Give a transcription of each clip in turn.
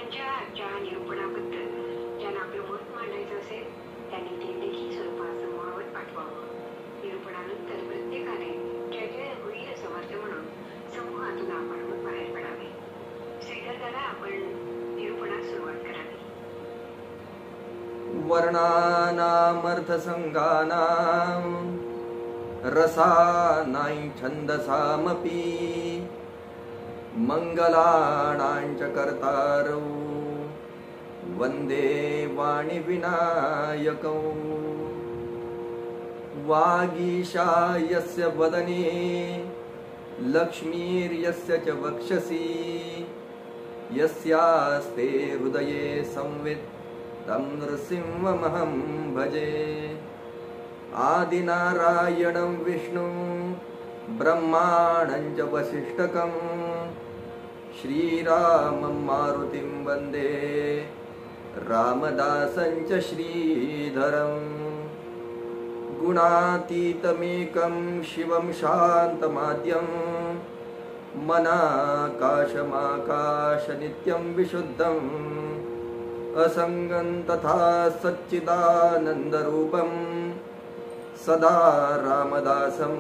श्रीधरांच्या आजच्या निरूपणाबद्दल ज्यांना आपलं मत मांडायचं असेल त्यांनी ते लेखी स्वरूपात समूहावर पाठवावं. निरूपणानंतर प्रत्येकाने जय जय होईल समर्थ म्हणून समूहातून आपण बाहेर पडावे. श्रीधर दादा, आपण निरूपणास सुरुवात करावी. वर्णानामर्थसंगानां रसानां छन्दसामपि मंगलाणां च कर्तारौ वन्दे वाणीविनायकौ. वागीशा यस्य वदने लक्ष्मीर्यस्य च वक्षसि यस्यास्ते हृदये संवित् तं नृसिंहमहं भजे. आदिनारायणं विष्णुं ब्रह्माणं च वसिष्ठकं श्रीरामं मारुतिं वन्दे रामदासं च श्रीधरं. गुणातीतमेकं शिवं शान्तमाद्यं मनाकाशमाकाशनित्यं विशुद्धम् असंगं तथा सच्चिदानन्दरूपं सदा रामदासं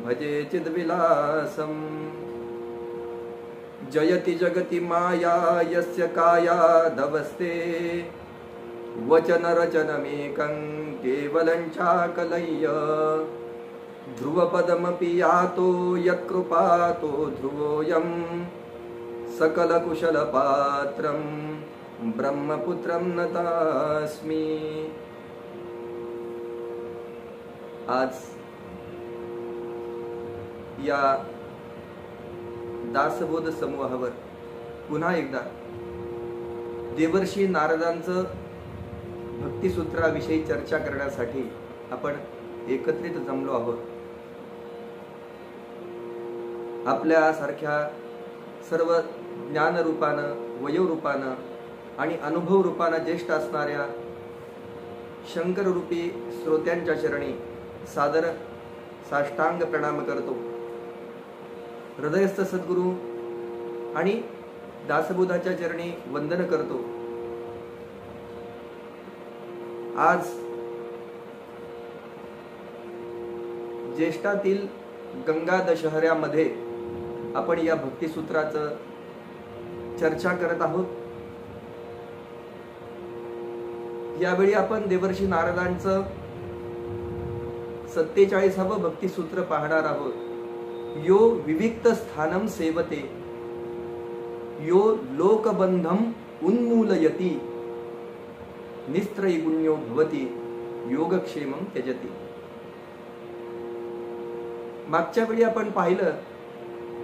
भजे चिद्विलासं. जयति जगति माया यस्य कायादवस्थे वचनरचनमेकं केवलं चाकलय्य. ध्रुवपदमपि यातो यत्कृपातो ध्रुवोऽयं सकलकुशलपात्रं ब्रह्मपुत्रं नतास्मि. आज या दासबोध समूहावर पुन्हा एकदा देवर्षी नारदांचं भक्तिसूत्राविषयी चर्चा करण्यासाठी आपण एकत्रित जमलो आहोत. आपल्यासारख्या सर्व ज्ञानरूपानं, वयोरूपानं आणि अनुभव रूपानं ज्येष्ठ असणाऱ्या शंकररूपी श्रोत्यांच्या चरणी सादर साष्टांग प्रणाम करतो. हृदयस्थ सद्गुरू आणि दासबोधाच्या चरणी वंदन करतो. आज ज्येष्ठातील गंगा दशहऱ्यामध्ये आपण या भक्तिसूत्राचं चर्चा करत आहोत. यावेळी आपण देवर्षी नारदांचं 47वे भक्तिसूत्र पाहणार आहोत. यो विविक्त स्थानम सेवते यो लोकबंधम उन्मूलयति निस्त्रैगुण्यो भवति योगक्षेमं त्यजति. मागच्या वेळी आपण पाहिलं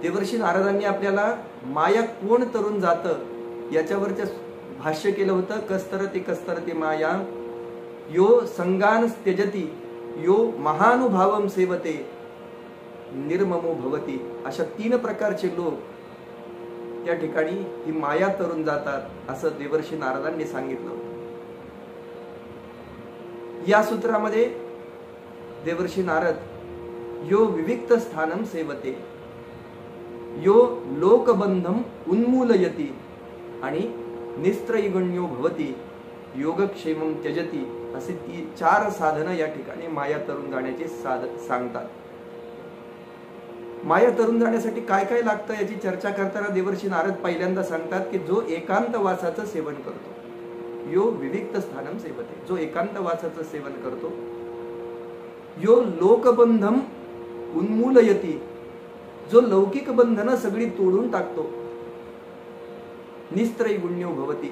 देवर्षी नारदांनी आपल्याला माया कोण तरुण जातं याच्यावरचं भाष्य केलं होतं. कस्तरती माया यो संगान त्यजति यो महानुभावम सेवते निर्ममो भवती. अशा 3 प्रकारचे लोक त्या ठिकाणी ही माया तरुण जातात असं देवर्षी नारदांनी सांगितलं. या सूत्रामध्ये देवर्षी नारद यो विविक्त स्थानम सेवते यो लोकबंधम उन्मूलयति आणि निस्त्रैगुण्यो भवती योगक्षेमं त्यजति असे 4 साधनं या ठिकाणी माया तरुण जाण्याची सांगतात. माया तरुण जाण्यासाठी काय काय लागतं याची चर्चा करताना देवर्षी नारद पहिल्यांदा सांगतात की जो एकांतवासाचं सेवन करतो यो विविक्त स्थानम सेवते, जो एकांतवासाचं सेवन करतो. यो लोकबंधम उन्मूलयति, जो लौकिक बंधनं सगळी तोडून टाकतो. निस्त्रैगुण्यो भवती,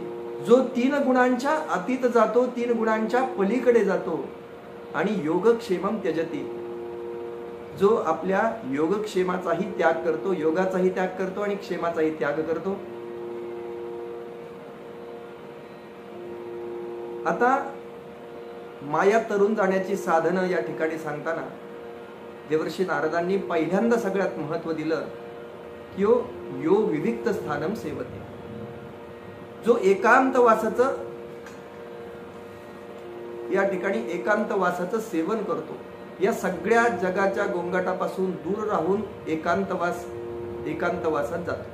जो 3 गुणांच्या अतीत जातो, 3 गुणांच्या पलीकडे जातो. आणि योगक्षेमं त्यजति, जो आपल्या योगक्षेमाचाही त्याग करतो, योगाचाही त्याग करतो आणि क्षेमाचाही त्याग करतो. आता माया तरुण जाण्याची साधनं या ठिकाणी सांगताना देवर्षी नारदांनी पहिल्यांदा सगळ्यात महत्व दिलं की यो विविक्त स्थानम सेवते, जो एकांतवासाचं या ठिकाणी एकांतवासाचं सेवन करतो. या सगळ्या जगाच्या गोंगाटापासून दूर राहून एकांतवासात जातो.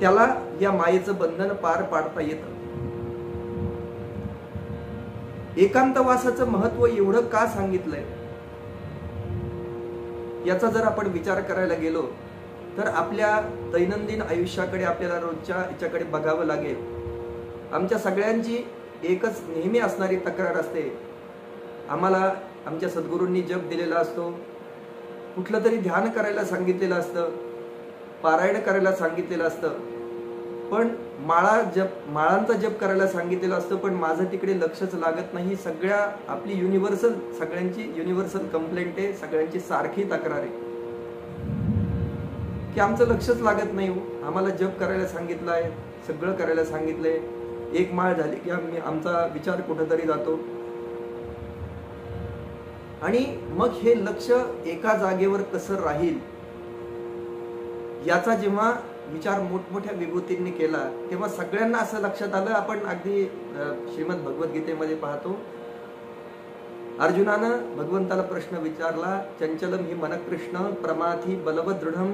त्याला या मायेचं बंधन पार पाडता येतं. एकांतवासाचं महत्व एवढं का सांगितलंय याचा जर आपण विचार करायला गेलो तर आपल्या दैनंदिन आयुष्याकडे, आपल्याला रोजच्या याच्याकडे बघावं लागेल. आमच्या सगळ्यांची एकच नेहमी असणारी तक्रार असते, आम्हाला आमच्या सद्गुरूंनी जप दिलेला असतो, कुठलं तरी ध्यान करायला सांगितलेलं असतं, पारायण करायला सांगितलेलं असतं, पण माळांचा जप करायला सांगितलेलं असतं, पण माझं तिकडे लक्षच लागत नाही. सगळ्या आपली सगळ्यांची युनिव्हर्सल कंप्लेंट आहे, सगळ्यांची सारखी तक्रार आहे की आमचं लक्षच लागत नाही. आम्हाला जप करायला सांगितलं आहे, सगळं करायला सांगितलंय, एक माळ झाली की आमचा विचार कुठेतरी जातो. आणि मग हे लक्ष एका जागेवर कसं राहील याचा जेव्हा विचार मोठमोठ्या विभूतींनी केला तेव्हा सगळ्यांना असं लक्षात आलं. आपण अगदी श्रीमद भगवद्गीतेमध्ये पाहतो, अर्जुनानं भगवंताला प्रश्न विचारला, चंचलम हि मन कृष्ण प्रमाथी बलवद दृढम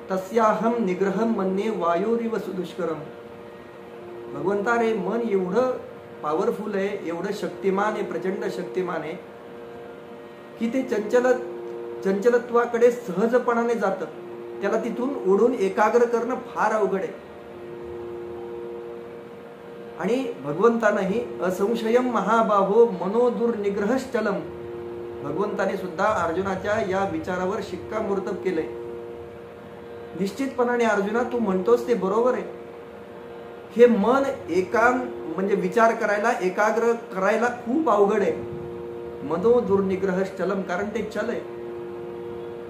तस्याहम निग्रहम मन्ये वायोरिव सुदुष्करम. भगवंता रे, मन एवढं पॉवरफुल आहे, एवढं शक्तिमान आहे, प्रचंड शक्तिमान आहे की ते चंचलत्वाकडे सहजपणाने जातं. त्याला तिथून ओढून एकाग्र करणं फार अवघड आहे. आणि भगवंतानंही असंशयम महाबाहो मनोदुर्निग्रहश्चलम, भगवंताने सुद्धा अर्जुनाच्या या विचारावर शिक्कामोर्तब केलंय. निश्चितपणाने अर्जुना, तू म्हणतोस ते बरोबर आहे. हे मन म्हणजे विचार करायला, एकाग्र करायला खूप अवघड आहे. मनोदुर्निग्रहश्चलम, कारण ते चल आहे.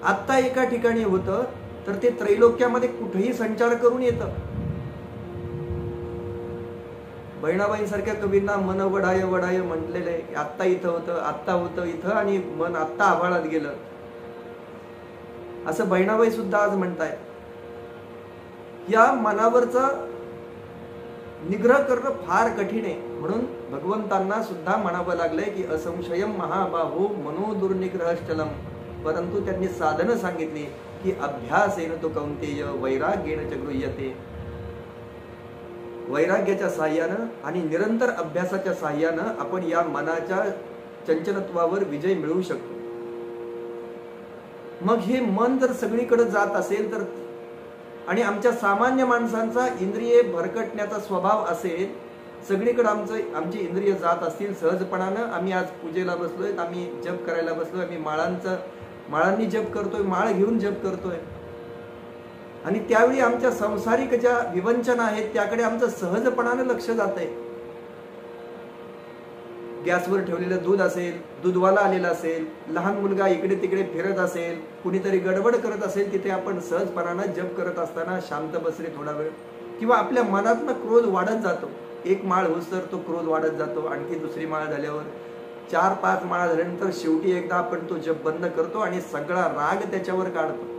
आत्ता एका ठिकाणी होतं तर ते त्रैलोक्यामध्ये कुठेही संचार करून येतं. बहिणाबाईंसारख्या कवींना मन वडाय वडाय म्हटलेलं आहे की आत्ता इथं होतं, आत्ता होतं इथं, आणि मन आत्ता आभाळात गेलं, असं बहिणाबाई सुद्धा आज म्हणतायत. या मनावरचा निग्रह करणं फार कठीण आहे. म्हणून भगवंतांना सुद्धा म्हणावं लागलंय की असंशयम महाबाहो मनोदुर्निग्रहश्चलम. परंतु त्यांनी साधनं सांगितली की अभ्यासेन तो कौंतेय वैराग्येन च गृह्यते. वैराग्याच्या साह्यानं आणि निरंतर अभ्यासाच्या साह्यानं आपण या मनाच्या चंचलत्वावर विजय मिळवू शकतो. मग हे मन जर सगळीकडे जात असेल तर, आणि आमच्या सामान्य माणसांचा इंद्रिये भरकटण्याचा स्वभाव असेल, सगळीकडे आमची इंद्रिय जात असतील सहजपणानं, आम्ही आज पूजेला बसलोय, आम्ही जप करायला बसलोय, आम्ही माळांनी जप करतोय, माळ घेऊन जप करतोय, आणि त्यावेळी आमच्या संसारिक ज्या विवंचना आहेत त्याकडे आमचं सहजपणानं लक्ष जात आहे. गॅसवर ठेवलेलं दूध असेल, दूधवाला आलेला असेल, लहान मुलगा इकडे तिकडे फिरत असेल, कुणीतरी गडबड करत असेल, तिथे आपण सहजपणानं जप करत असताना शांत बसले थोडा वेळ, किंवा आपल्या मनातनं क्रोध वाढत जातो. एक माळ होस तर तो क्रोध वाढत जातो, आणखी दुसरी माळ झाल्यावर, 4-5 माळा झाल्यानंतर शेवटी एकदा आपण तो जप बंद करतो आणि सगळा राग त्याच्यावर काढतो.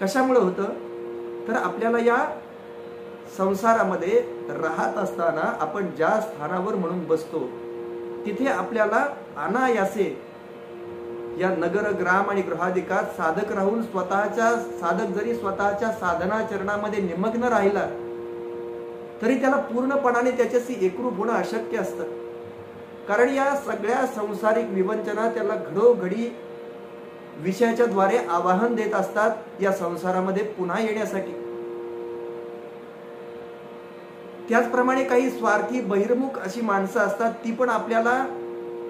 कशामुळे होतं तर आपल्याला या संसारामध्ये राहत असताना आपण ज्या स्थानावर म्हणून बसतो तिथे आपल्याला अनायासे या नगर ग्राम आणि गृहाधिकात साधक राहून साधक जरी स्वतःच्या साधनाचरणामध्ये निमग्न राहिला तरी त्याला पूर्णपणाने त्याच्याशी एकरूप होणं अशक्य असतं. कारण या सगळ्या संसारिक विवंचना त्याला घडोघडी विषयाच्या द्वारे आवाहन देत असतात या संसारामध्ये पुन्हा येण्यासाठी. त्याचप्रमाणे काही स्वार्थी बहिर्मुख अशी माणसं असतात, ती पण आपल्याला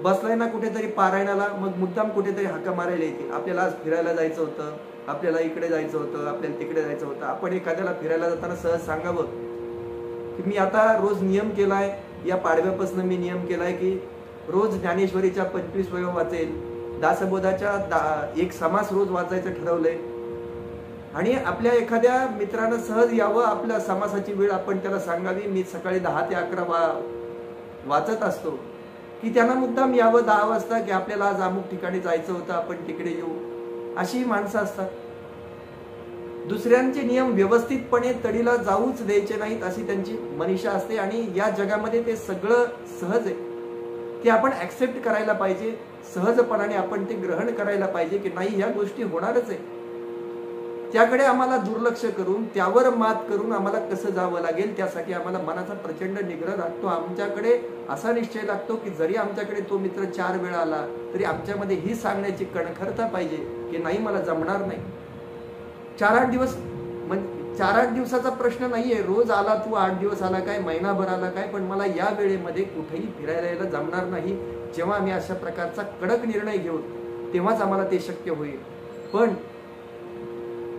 बसलाय ना कुठेतरी पारायणाला, मग मुद्दाम कुठेतरी हाका मारायला येते. आपल्याला आज फिरायला जायचं होतं, आपल्याला इकडे जायचं होतं, आपल्याला तिकडे जायचं होतं. आपण एखाद्याला फिरायला जाताना सहज सांगावं की मी आता रोज नियम केलाय, या पाडव्यापासून मी नियम केलाय की रोज ज्ञानेश्वरीच्या 25 वह्या वाचेल, दासबोधाच्या 1 समास रोज वाचायचं ठरवलंय. आणि आपल्या एखाद्या मित्रानं सहज यावं, आपल्या समासाची वेळ आपण त्याला सांगावी, मी सकाळी 10 ते 11 वाचत असतो, की त्यांना मुद्दाम यावं 10 वाजता की आपल्याला आज अमुक ठिकाणी जायचं होतं, आपण तिकडे येऊ. अशी माणसं असतात. दुसऱ्यांचे नियम व्यवस्थितपणे तडीला जाऊच द्यायचे नाहीत अशी त्यांची मनीषा असते. आणि या जगामध्ये ते सगळं सहज आहे, ते आपण ऍक्सेप्ट करायला पाहिजे, सहजपणाने आपण ते ग्रहण करायला पाहिजे की नाही, या गोष्टी होणारच आहे. त्याकडे आम्हाला दुर्लक्ष करून त्यावर मात करून आम्हाला कसं जावं लागेल, त्यासाठी आम्हाला मनाचा प्रचंड निग्रह लागतो. आमच्याकडे असा निश्चय लागतो की जरी आमच्याकडे तो मित्र 4 वेळा आला तरी आमच्यामध्ये ही सांगण्याची कणखरता पाहिजे की नाही, मला जमणार नाही. 4-8 दिवस म्हणजे 4-8 दिवसाचा प्रश्न नाहीये. रोज आला तू, 8 दिवस आला काय, महिनाभर आला काय, पण मला या वेळेमध्ये कुठेही फिरायला यायला जमणार नाही. जेव्हा आम्ही अशा प्रकारचा कडक निर्णय घेऊ तेव्हाच आम्हाला ते शक्य होईल. पण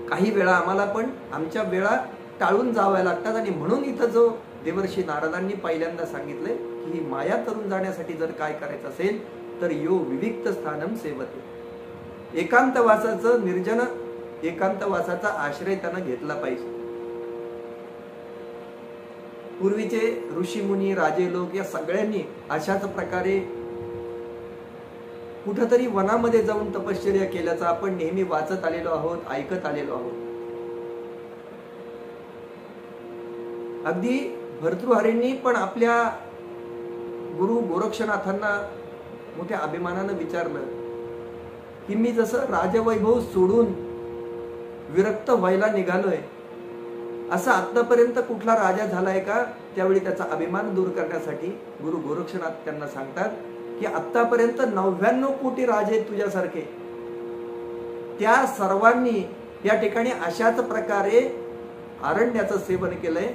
काही वेळा आम्हाला पण आमच्या वेळा टाळून जाव्या लागतात. आणि म्हणून इथं जो देवर्षी नारदांनी पहिल्यांदा सांगितलंय की ही माया तरून जाण्यासाठी जर काय करायचं असेल तर यो विविक्त स्थानम सेवते, एकांतवासाचं निर्जन एकांतवासाचा आश्रय त्यानं घेतला पाहिजे. पूर्वीचे ऋषी मुनी, राजे लोक या सगळ्यांनी अशाच प्रकारे कुठंतरी वनामध्ये जाऊन तपश्चर्या केल्याचं आपण नेहमी वाचत आलेलो आहोत, ऐकत आलेलो आहोत. अगदी भर्तृहरींनी पण आपल्या गुरु गोरक्षनाथांना मोठ्या अभिमानानं विचारलं की मी जसं राजवैभव सोडून विरक्त व्हायला निघालोय, असा आतापर्यंत कुठला राजा झालाय का? त्यावेळी त्याचा अभिमान दूर करण्यासाठी गुरु गोरक्षनाथ त्यांना सांगतात की आतापर्यंत 99 कोटी राजे तुझ्यासारखे, त्या सर्वांनी या ठिकाणी अशाच प्रकारे अरण्याचं सेवन केलंय,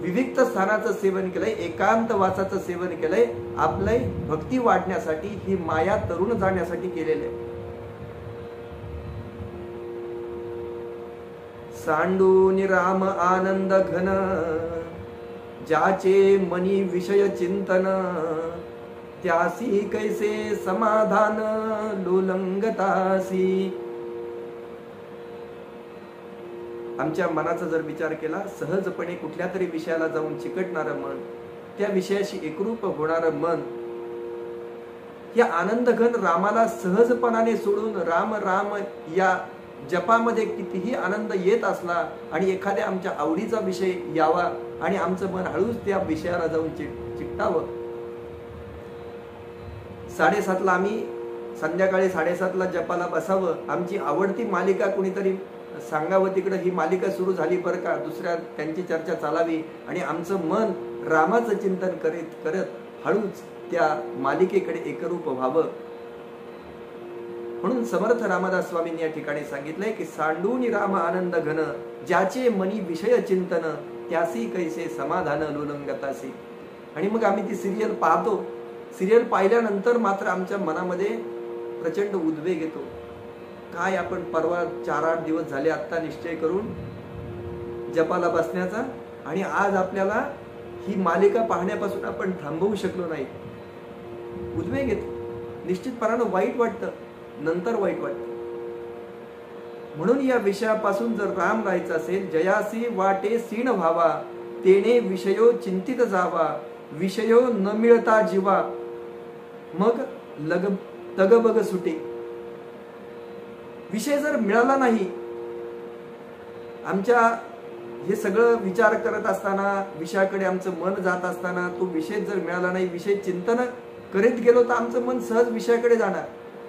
विविक्त स्थानाचं सेवन केलंय, एकांतवासाचं सेवन केलंय, आपली भक्ती वाढण्यासाठी, ही माया तरुण जाण्यासाठी केलेलं आहे. सांडून राम आनंद घन, ज्याचे मनी विषय चिंतन, त्यासी कैसे समाधान लोलंगतासी. आमच्या मनाचा जर विचार केला, सहजपणे कुठल्या तरी विषयाला जाऊन चिकटणारं मन, त्या विषयाशी एकरूप होणारं मन, या आनंदघन रामाला सहजपणाने सोडून राम राम या जपामध्ये कितीही आनंद येत असला आणि एखाद्या आमच्या आवडीचा विषय यावा आणि आमचं मन हळूच त्या विषयाला जाऊन चिकटावं. 7:30ला आम्ही संध्याकाळी 7:30ला जपाला बसावं, आमची आवडती मालिका कुणीतरी सांगावं तिकडे ही मालिका सुरू झाली बरं का, दुसऱ्या त्यांची चर्चा चालावी आणि आमचं मन रामाचं चिंतन करत करत हळूच त्या मालिकेकडे एकरूप व्हावं. म्हणून समर्थ रामदास स्वामींनी या ठिकाणी सांगितलंय की सांडून राम आनंद घन, ज्याचे मनी विषय चिंतन, त्यासी कैसे समाधान लोलंगतासी. आणि मग आम्ही ती सिरियल पाहतो. सिरियल पाहिल्यानंतर मात्र आमच्या मनामध्ये प्रचंड उद्वेग येतो. काय आपण परवा 4-8 दिवस झाले आत्ता निश्चय करून जपाला बसण्याचा, आणि आज आपल्याला ही मालिका पाहण्यापासून आपण थांबवू शकलो नाही. उद्वेग येतो, निश्चितपणानं वाईट वाटतं, नंतर वाईट वाटतं. म्हणून या विषयापासून जर राम राहायचं असेल, जयासी वाटे सीण व्हावा, तेने विषयो चिंतित जावा, विषयो न मिळता जीवा, मग तगबग सुटे. विषय जर मिळाला नाही, आमच्या हे सगळं विचार करत असताना, विषयाकडे आमचं मन जात असताना, तो विषय जर मिळाला नाही, विषय चिंतन करीत गेलो तर आमचं मन सहज विषयाकडे जाणार.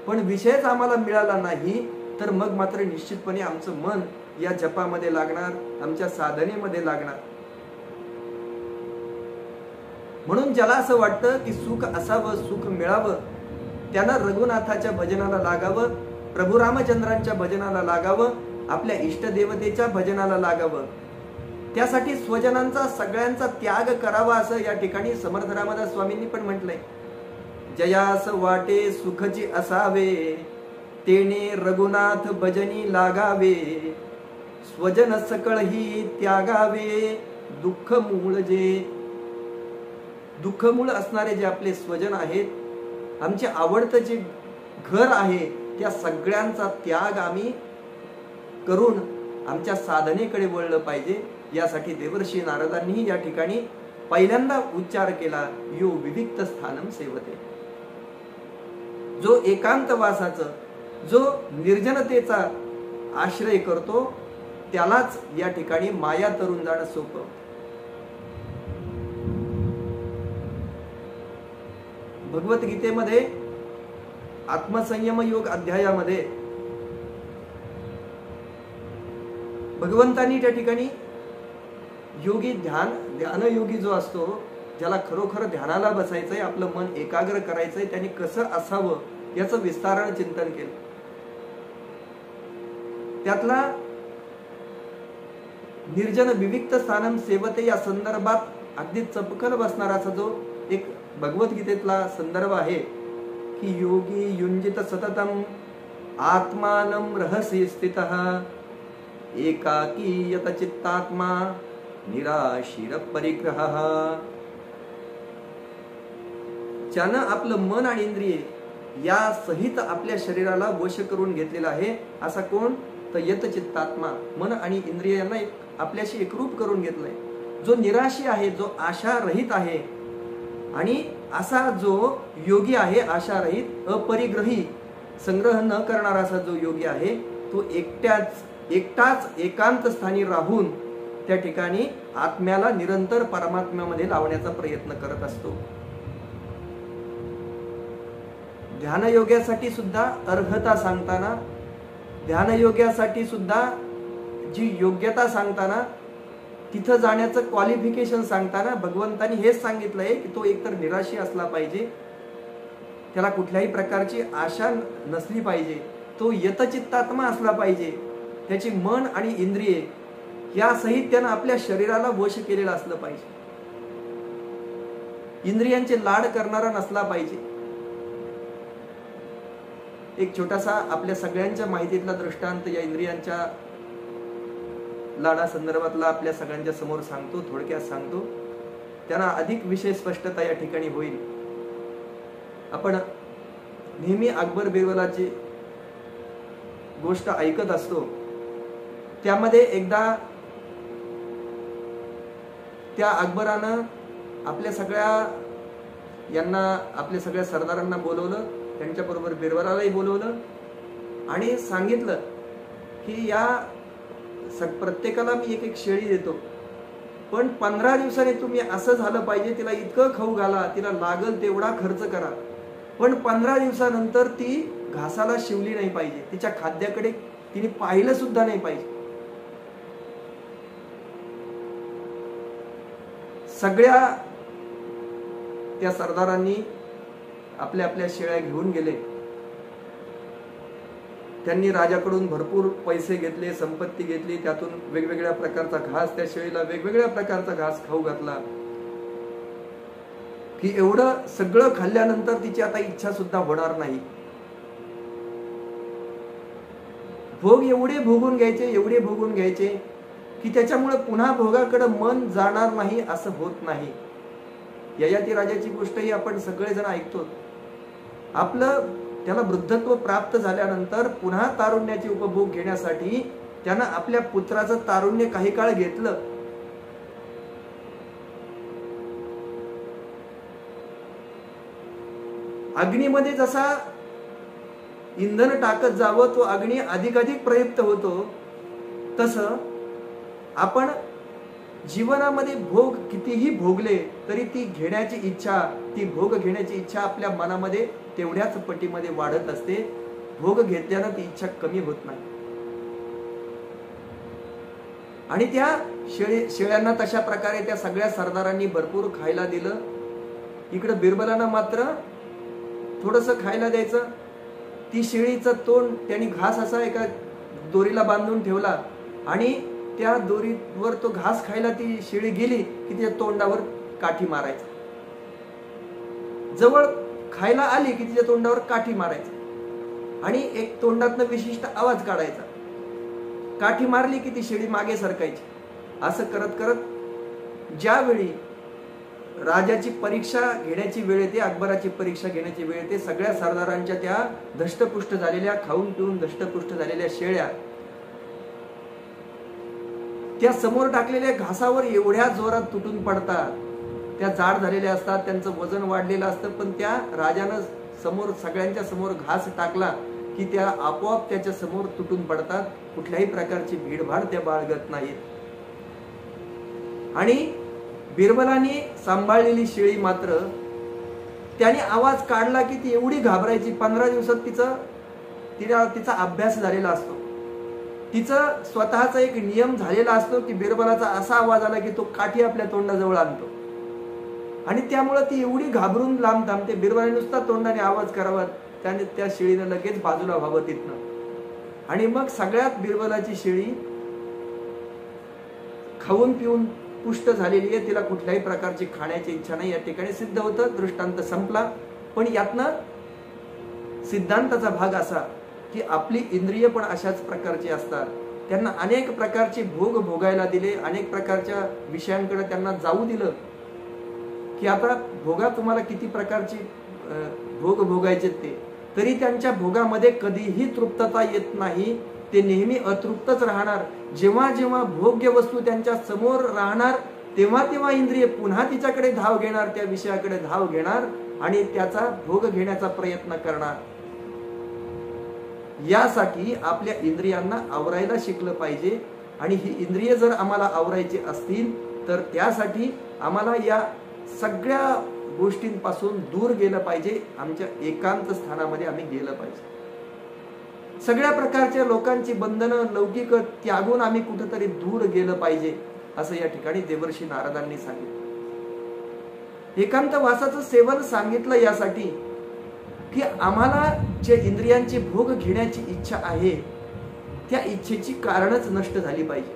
पण विषयच आम्हाला मिळाला नाही तर मग मात्र निश्चितपणे आमचं मन या जपामध्ये लागणार, आमच्या साधनेमध्ये लागणार. म्हणून ज्याला असं वाटतं की सुख असावं, सुख मिळावं, त्यानं रघुनाथाच्या भजनाला लागावं, प्रभू रामचंद्रांच्या भजनाला लागावं, आपल्या इष्टदेवतेच्या भजनाला लागावं. त्यासाठी स्वजनांचा सगळ्यांचा त्याग करावा असं या ठिकाणी समर्थ रामदास स्वामींनी पण म्हटलंय. जयास वाटे सुखची असावे, तेने रघुनाथ भजनी लागावे, स्वजन सकळ ही त्यागावे, दुःख मूळ असणारे जे आपले स्वजन आहेत, आमचे आवडतं जे घर आहे, त्या सगळ्यांचा त्याग आम्ही करून आमच्या साधनेकडे वळलं पाहिजे. यासाठी देवर्षी नारदांनी या ठिकाणी पहिल्यांदा उच्चार केला, यो विविक्त स्थानम सेवते. जो एकांतवासाचं, जो निर्जनतेचा आश्रय करतो, त्यालाच या ठिकाणी माया तरून जाणं सोपं. भगवद्गीतेमध्ये आत्मसंयम योग अध्यायामध्ये भगवंतांनी त्या ठिकाणी योगी ध्यानयोगी जो असतो, ज्याला खरोखर ध्यानाला बसायचंय, आपलं मन एकाग्र करायचंय, त्यांनी कसं असावं याचं विस्तारानं चिंतन केलं. त्यातला निर्जन विविक्त स्थानम सेवते या संदर्भात अगदी चपकन बसणारा असा जो एक भगवद्गीतेतला संदर्भ आहे की योगी युंजित सततम आत्मानं रहसी स्थितः एकाकी यत चित्तात्मा निराशीर परिग्रहः. ज्यानं आपलं मन आणि इंद्रिय या सहित आपल्या शरीराला वश करून घेतलेला आहे, असा कोण? तर यत चित्तात्मा, मन आणि इंद्रिय यांना आपल्याशी एकरूप करून घेतलंय. जो निराशी आहे, जो आशा रहित आहे, आणि असा जो योगी आहे आशारहित, अपरिग्रही, संग्रह न करणारा असा जो योगी आहे, तो एकटाच एकांत स्थानी राहून त्या ठिकाणी आत्म्याला निरंतर परमात्म्यामध्ये लावण्याचा प्रयत्न करत असतो. ध्यानयोग्यासाठी सुद्धा अर्हता सांगताना, ध्यानयोग्यासाठी सुद्धा जी योग्यता सांगताना, तिथं जाण्याचं क्वालिफिकेशन सांगताना भगवंतांनी हेच सांगितलंय की तो एकतर निराशी असला पाहिजे, त्याला कुठल्याही प्रकारची आशा नसली पाहिजे, तो यतचित्तात्मा असला पाहिजे, त्याची मन आणि इंद्रिये या सहित त्यानं आपल्या शरीराला वश केलेलं असलं पाहिजे, इंद्रियांचे लाड करणारा नसला पाहिजे. एक छोटासा आपल्या सगळ्यांच्या माहितीतला दृष्टांत या इंद्रियांच्या लाडा संदर्भातला आपल्या सगळ्यांच्या समोर सांगतो, थोडक्यात सांगतो, त्यांना अधिक विषय स्पष्टता या ठिकाणी होईल. आपण नेहमी अकबर बिरबलाची गोष्ट ऐकत असतो. त्यामध्ये एकदा त्या अकबरानं आपल्या सगळ्या सरदारांना बोलवलं, त्यांच्याबरोबर बिरबलालाही बोलवलं आणि सांगितलं की या प्रत्येकाला मी एक शेळी देतो, पण 15 दिवसांनी तुम्ही असं झालं पाहिजे, तिला इतकं खाऊ घाला, तिला लागल तेवढा खर्च करा, पण 15 दिवसानंतर ती घासाला शिवली नाही पाहिजे, तिच्या खाद्याकडे तिने पाहिलं सुद्धा नाही पाहिजे. सगळ्या त्या सरदारांनी आपल्या आपल्या शेळ्या घेऊन गेले. त्यांनी राजाकडून भरपूर पैसे घेतले, संपत्ती घेतली, त्यातून वेगवेगळ्या प्रकारचा घास, त्या शेळीला वेगवेगळ्या प्रकारचा घास खाऊ घातला की एवढं सगळं खाल्ल्यानंतर तिची आता इच्छा सुद्धा होणार नाही. भोग एवढे भोगून घ्यायचे की त्याच्यामुळे पुन्हा भोगाकडे मन जाणार नाही असं होत नाही. ययाती राजाची गोष्टही आपण सगळेजण ऐकतो. त्याला वृद्धत्व प्राप्त झाल्यानंतर पुन्हा तारुण्याचे उपभोग घेण्यासाठी त्यानं आपल्या पुत्राचं तारुण्य काही काळ घेतलं. अग्नीमध्ये जसा इंधन टाकत जावं तो अग्नी अधिकाधिक प्रयुक्त होतो, तसं आपण जीवनामध्ये भोग कितीही भोगले तरी ती भोग घेण्याची इच्छा आपल्या मनामध्ये तेवढ्याच पटीमध्ये वाढत असते. भोग घेतल्यानं ती इच्छा कमी होत नाही. आणि त्या शेळ्यांना तशा प्रकारे त्या सगळ्या सरदारांनी भरपूर खायला दिलं. इकडे बिरबलांना मात्र थोडंसं खायला द्यायचं. ती शेळीचं तोंड त्यांनी घास असा एका दोरीला बांधून ठेवला आणि त्या दोरीवर तो घास खायला ती शेळी गेली की तिच्या तोंडावर काठी मारायचा. जवळ खायला आली की तिच्या तोंडावर काठी मारायचा आणि एक तोंडातनं विशिष्ट आवाज काढायचा. काठी मारली की ती शेळी मागे सरकायची. असं करत करत ज्यावेळी राजाची परीक्षा घेण्याची वेळ येते, अकबराची परीक्षा घेण्याची वेळ येते, सगळ्या सरदारांच्या त्या धष्टपुष्ट झालेल्या, खाऊन पिऊन धष्टपुष्ट झालेल्या शेळ्या त्या समोर टाकलेल्या घासावर एवढ्या जोरात तुटून पडतात. त्या जाड झालेल्या असतात, त्यांचं वजन वाढलेलं असतं, पण त्या राजानं सगळ्यांच्या समोर घास टाकला की त्या आपोआप त्याच्या समोर तुटून पडतात. कुठल्याही प्रकारची भीडभाड त्या बाळगत नाहीत. आणि बिरबलाने सांभाळलेली शेळी मात्र त्याने आवाज काढला की ती एवढी घाबरायची. 15 दिवसात तिचा अभ्यास झालेला असतो. तिचं स्वतःचा एक नियम झालेला असतो की बिरबलाचा असा आवाज आला की तो काठी आपल्या तोंडाजवळ आणतो, आणि त्यामुळे ती एवढी घाबरून लांब थांबते. बिरबलाने नुसता तोंडाने आवाज करावा, त्याने त्या शेळीनं लगेच बाजूला व्हावं तिथनं, आणि मग सगळ्यात बिरबलाची शेळी खाऊन पिऊन पुष्ट झालेली आहे, तिला कुठल्याही प्रकारची खाण्याची इच्छा नाही. या ठिकाणी सिद्ध होतं, दृष्टांत संपला. पण यातनं सिद्धांताचा भाग असा की आपली इंद्रिय पण अशाच प्रकारची असतात. त्यांना अनेक प्रकारचे भोग भोगायला दिले, अनेक प्रकारच्या विषयांकडे त्यांना जाऊ दिलं की आता भोगा तुम्हाला किती प्रकारचे भोग भोगायचे ते, तरी त्यांच्या भोगामध्ये कधीही तृप्तता येत नाही. ते नेहमी अतृप्तच राहणार. जेव्हा जेव्हा भोग्य वस्तू त्यांच्या समोर राहणार तेव्हा तेव्हा इंद्रिय पुन्हा तिच्याकडे धाव घेणार, त्या विषयाकडे धाव घेणार आणि त्याचा भोग घेण्याचा प्रयत्न करणार. यासाठी आपल्या इंद्रियांना आवरायला शिकलं पाहिजे. आणि ही इंद्रिय जर आम्हाला आवरायची असतील तर त्यासाठी आम्हाला या सगळ्या गोष्टींपासून दूर गेलं पाहिजे. आमच्या एकांत स्थानामध्ये आम्ही गेलं पाहिजे. सगळ्या प्रकारच्या लोकांची बंधनं लौकिक त्यागून आम्ही कुठेतरी दूर गेलं पाहिजे, असं या ठिकाणी देवर्षी नारदांनी सांगितलं. एकांत वासाचं सेवन सांगितलं यासाठी की आम्हाला जे इंद्रियांचे भोग घेण्याची इच्छा आहे त्या इच्छेची कारणच नष्ट झाली पाहिजे.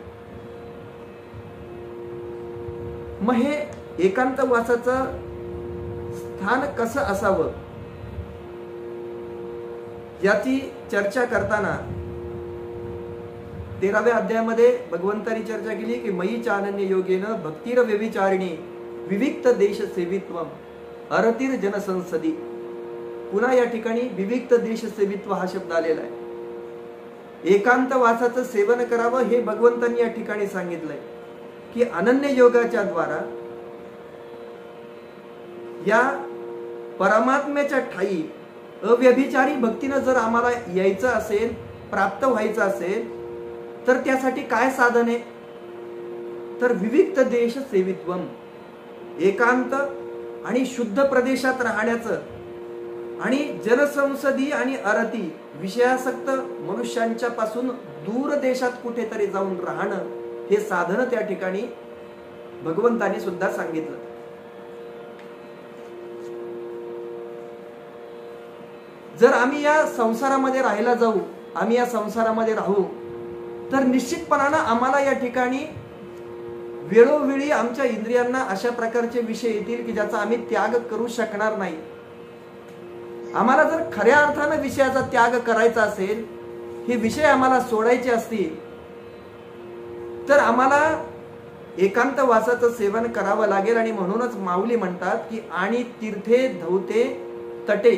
मग हे एकांत वासाचं स्थान कसं असावं याची चर्चा करताना 13व्या अध्यायामध्ये भगवंतांनी चर्चा केली की मयी चानन्य योगेन भक्तीर व्यभिचारिणी विविक्त देश सेवित्वम अरतीर जनसंसदी. पुन्हा या ठिकाणी विविक्त देश सेवित्व हा शब्द आलेला आहे. एकांत वासाचं सेवन करावं हे भगवंतांनी या ठिकाणी सांगितलंय की अनन्य योगाच्या द्वारा या परमात्म्याच्या ठाई अव्यभिचारी भक्तीनं जर आम्हाला यायचं असेल, प्राप्त व्हायचं असेल तर त्यासाठी काय साधन आहे, तर विविक्त देश सेवित्वम, एकांत आणि शुद्ध प्रदेशात राहण्याचं, आणि जनसंसदी आणि अरती विषयासक्त मनुष्यांच्या पासून दूर देशात कुठेतरी जाऊन राहणं हे साधन त्या ठिकाणी भगवंतांनी सुद्धा सांगितलं. जर आम्ही या संसारामध्ये राहायला जाऊ, आम्ही या संसारामध्ये राहू तर निश्चितपणानं आम्हाला या ठिकाणी वेळोवेळी आमच्या इंद्रियांना अशा प्रकारचे विषय येतील की ज्याचा आम्ही त्याग करू शकणार नाही. आम्हाला जर खऱ्या अर्थानं विषयाचा त्याग करायचा असेल, हे विषय आम्हाला सोडायचे असतील तर आम्हाला एकांत वासाचं सेवन करावं लागेल. आणि म्हणूनच माऊली म्हणतात की आणि तीर्थे धौते तटे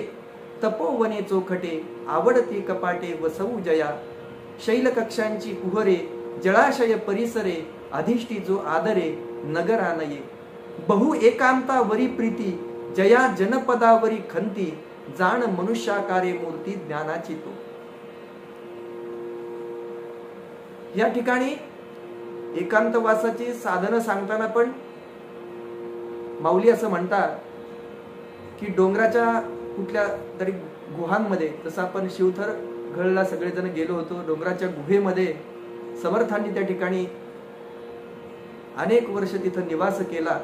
तपोवने चोखटे आवडती कपाटे वसऊ जया शैल कक्षांची कुहरे जळाशय परिसरे अधिष्ठी जो आदरे नगरानये बहु एकांतावरी प्रीती जया जनपदावरी खंती जाण मनुष्याकारे मूर्ती ज्ञानाची तो. या ठिकाणी एकांतवासाची साधनं सांगताना पण माऊली असं म्हणतात की डोंगराच्या कुठल्या तरी गुहांमध्ये, जसं आपण शिवथर गडला सगळेजण गेलो होतो, डोंगराच्या गुहेमध्ये समर्थांनी त्या ठिकाणी अनेक वर्ष तिथं निवास केला,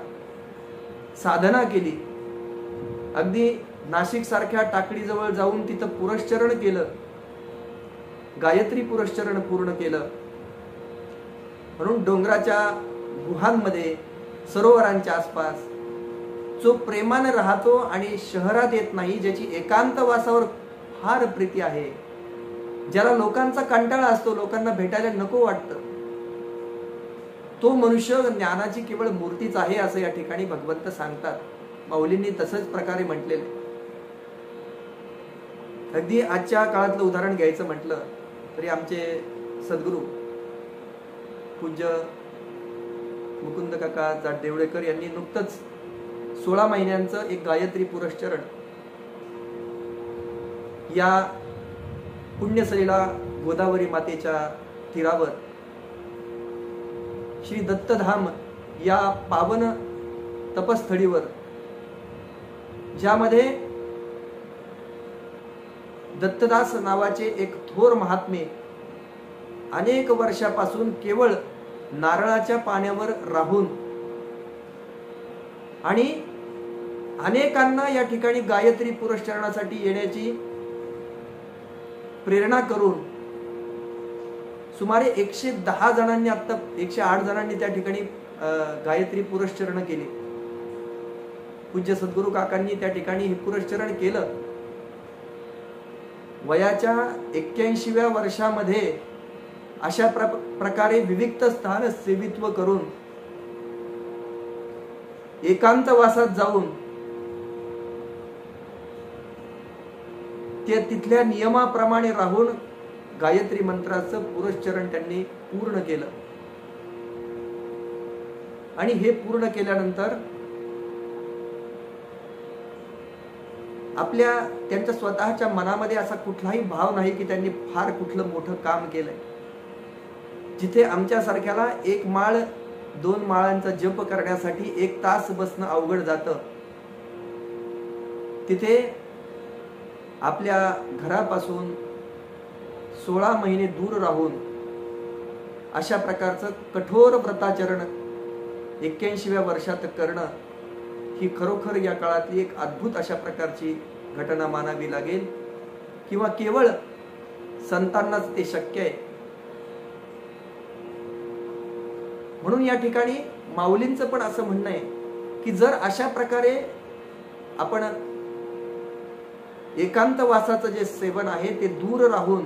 साधना केली. अगदी नाशिक सारख्या टाकडीजवळ जाऊन तिथं पुरश्चरण केलं, गायत्री पुरश्चरण पूर्ण केलं. म्हणून डोंगराच्या गुहांमध्ये, सरोवरांच्या आसपास जो प्रेमाने राहतो आणि शहरात येत नाही, ज्याची एकांतवासावर फार प्रीती आहे, ज्याला लोकांचा कंटाळा असतो, लोकांना भेटायला नको वाटतं, तो मनुष्य ज्ञानाची केवळ मूर्तीच आहे असं या ठिकाणी भगवंत सांगतात. माऊलींनी तसंच प्रकारे म्हटलेलं. अगदी आजच्या काळातलं उदाहरण घ्यायचं म्हटलं तरी आमचे सद्गुरू पूज्य मुकुंद काका जाटदेवळेकर यांनी नुकतंच 16 महिन्यांचं एक गायत्री पुरश्चरण या पुण्यसलीला गोदावरी मातेच्या तीरावर श्री दत्तधाम या पावन तपस्थळीवर, ज्यामध्ये दत्तदास नावाचे एक थोर महात्मे अनेक वर्षापासून केवळ नारळाच्या पाण्यावर राहून आणि अनेकांना या ठिकाणी गायत्री पुरस्चरणासाठी येण्याची प्रेरणा करून सुमारे 110 जणांनी, आता 108 जणांनी त्या ठिकाणी गायत्री पुरस्चरण केले. पूज्य सद्गुरू काकांनी त्या ठिकाणी हे पुरस्चरण केलं. वयाच्या 81व्या वर्षामध्ये अशा प्रकारे विविक्त स्थान सेवित्व करून एकांतवासात जाऊन ते तिथल्या नियमाप्रमाणे राहून गायत्री मंत्राचं पुरस्चरण त्यांनी पूर्ण केलं. आणि हे पूर्ण केल्यानंतर त्यांच्या स्वतःच्या मनामध्ये असा कुठलाही भाव नाही की त्यांनी फार कुठलं मोठं काम केलंय. जिथे आमच्यासारख्याला 1 माळ 2 माळांचा जप करण्यासाठी 1 तास बसणं अवघड जातं, तिथे आपल्या घरापासून 16 महिने दूर राहून अशा प्रकारचं कठोर व्रताचरण 81व्या वर्षात करणं ही खरोखर या काळातली एक अद्भुत अशा प्रकारची घटना मानावी लागेल. किंवा केवळ संतांनाच ते शक्य आहे. म्हणून या ठिकाणी माऊलींचं पण असं म्हणणं आहे की जर अशा प्रकारे आपण एकांतवासाचं जे सेवन आहे ते दूर राहून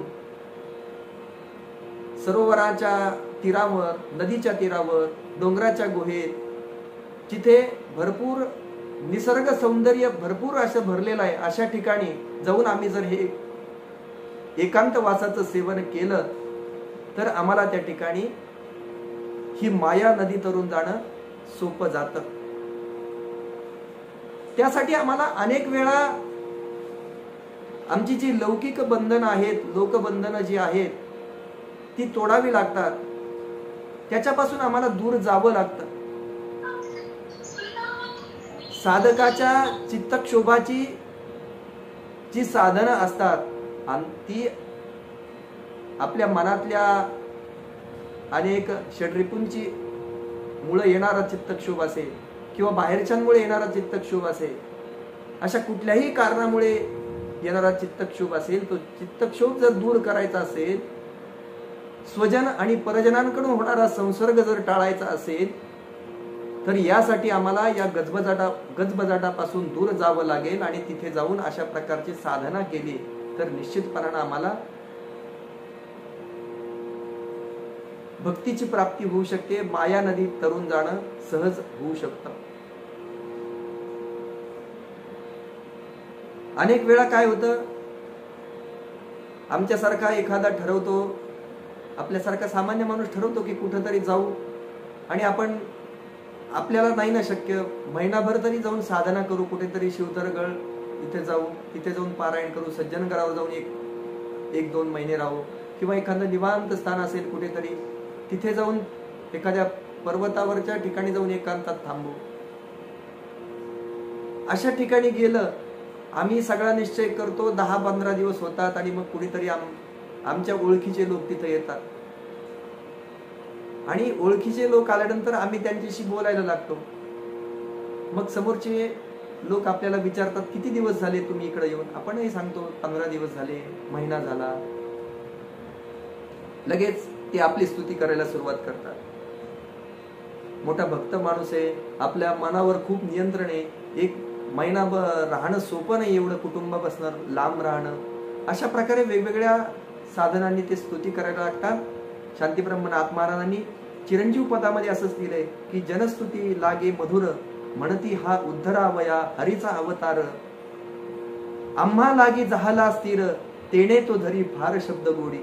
सरोवराच्या तीरावर, नदीच्या तीरावर, डोंगराच्या गुहेत, जिथे भरपूर निसर्ग सौंदर्य भरपूर असं भरलेलं आहे, अशा ठिकाणी जाऊन आम्ही जर हे एकांतवासाचं सेवन केलं तर आम्हाला त्या ठिकाणी ही माया नदी तरून जाणं सोपं जातं. त्यासाठी आम्हाला अनेक वेळा आमची जी लौकिक बंधनं आहेत, लोकबंधनं जी आहेत ती तोडावी लागतात. त्याच्यापासून आम्हाला दूर जावं लागतं. साधकाच्या चित्तक्षोभाची जी साधनं असतात आणि ती आपल्या मनातल्या अनेक षड्रिपूंची मुळे येणारा चित्तक्षोभ असेल किंवा बाहेरच्यांमुळे येणारा चित्तक्षोभ असेल, अशा कुठल्याही कारणामुळे येणारा चित्तक्षोभ असेल, तो चित्तक्षोभ जर दूर करायचा असेल, स्वजन आणि परजनांकडून होणारा संसर्ग जर टाळायचा असेल, तर यासाठी आम्हाला या गजबजाटापासून दूर जावं लागेल. आणि तिथे जाऊन अशा प्रकारची साधना केली तर निश्चितपणाने आम्हाला भक्तीची प्राप्ती होऊ शकते. माया नदीत तरून जाणं सहज होऊ शकतं. अनेक वेळा काय होतं, आमच्यासारखा एखादा ठरवतो, आपल्यासारखा सामान्य माणूस ठरवतो की कुठंतरी जाऊ, आणि आपण आपल्याला नाही ना शक्य, महिनाभर तरी जाऊन साधना करू, कुठेतरी शिवतरगळ इथे जाऊ, तिथे जाऊन पारायण करू, सज्जनगडावर जाऊन एक 2 महिने राहू, किंवा एखादं निवांत स्थान असेल कुठेतरी तिथे जाऊन एखाद्या पर्वतावरच्या ठिकाणी जाऊन एकांतात थांबू. अशा ठिकाणी गेलं आम्ही सगळा निश्चय करतो, 10-15 दिवस होतात आणि मग कुणीतरी आमच्या ओळखीचे लोक तिथे येतात. आणि ओळखीचे लोक आल्यानंतर आम्ही त्यांच्याशी बोलायला लागतो. मग समोरचे लोक आपल्याला विचारतात, किती दिवस झाले तुम्ही इकडे येऊन? आपणही सांगतो 15 दिवस झाले, महिना झाला. लगेच ते आपली स्तुती करायला सुरुवात करतात. मोठा भक्त माणूस आहे, आपल्या मनावर खूप नियंत्रण आहे, 1 महिना राहणं सोपं नाही, एवढं कुटुंबापासून लांब राहणं. अशा प्रकारे वेगवेगळ्या साधनांनी ते स्तुती करायला लागतात. शांतीब्रह्मनाथ महाराजांनी चिरंजीव पदामध्ये असंच लिहिलंय की जनस्तुती लागे मधुर, म्हणती हा उद्धरावया हरीचा अवतार, आम्हा लागी जहाला स्थिर, तेने तो धरी फार शब्द गोडी.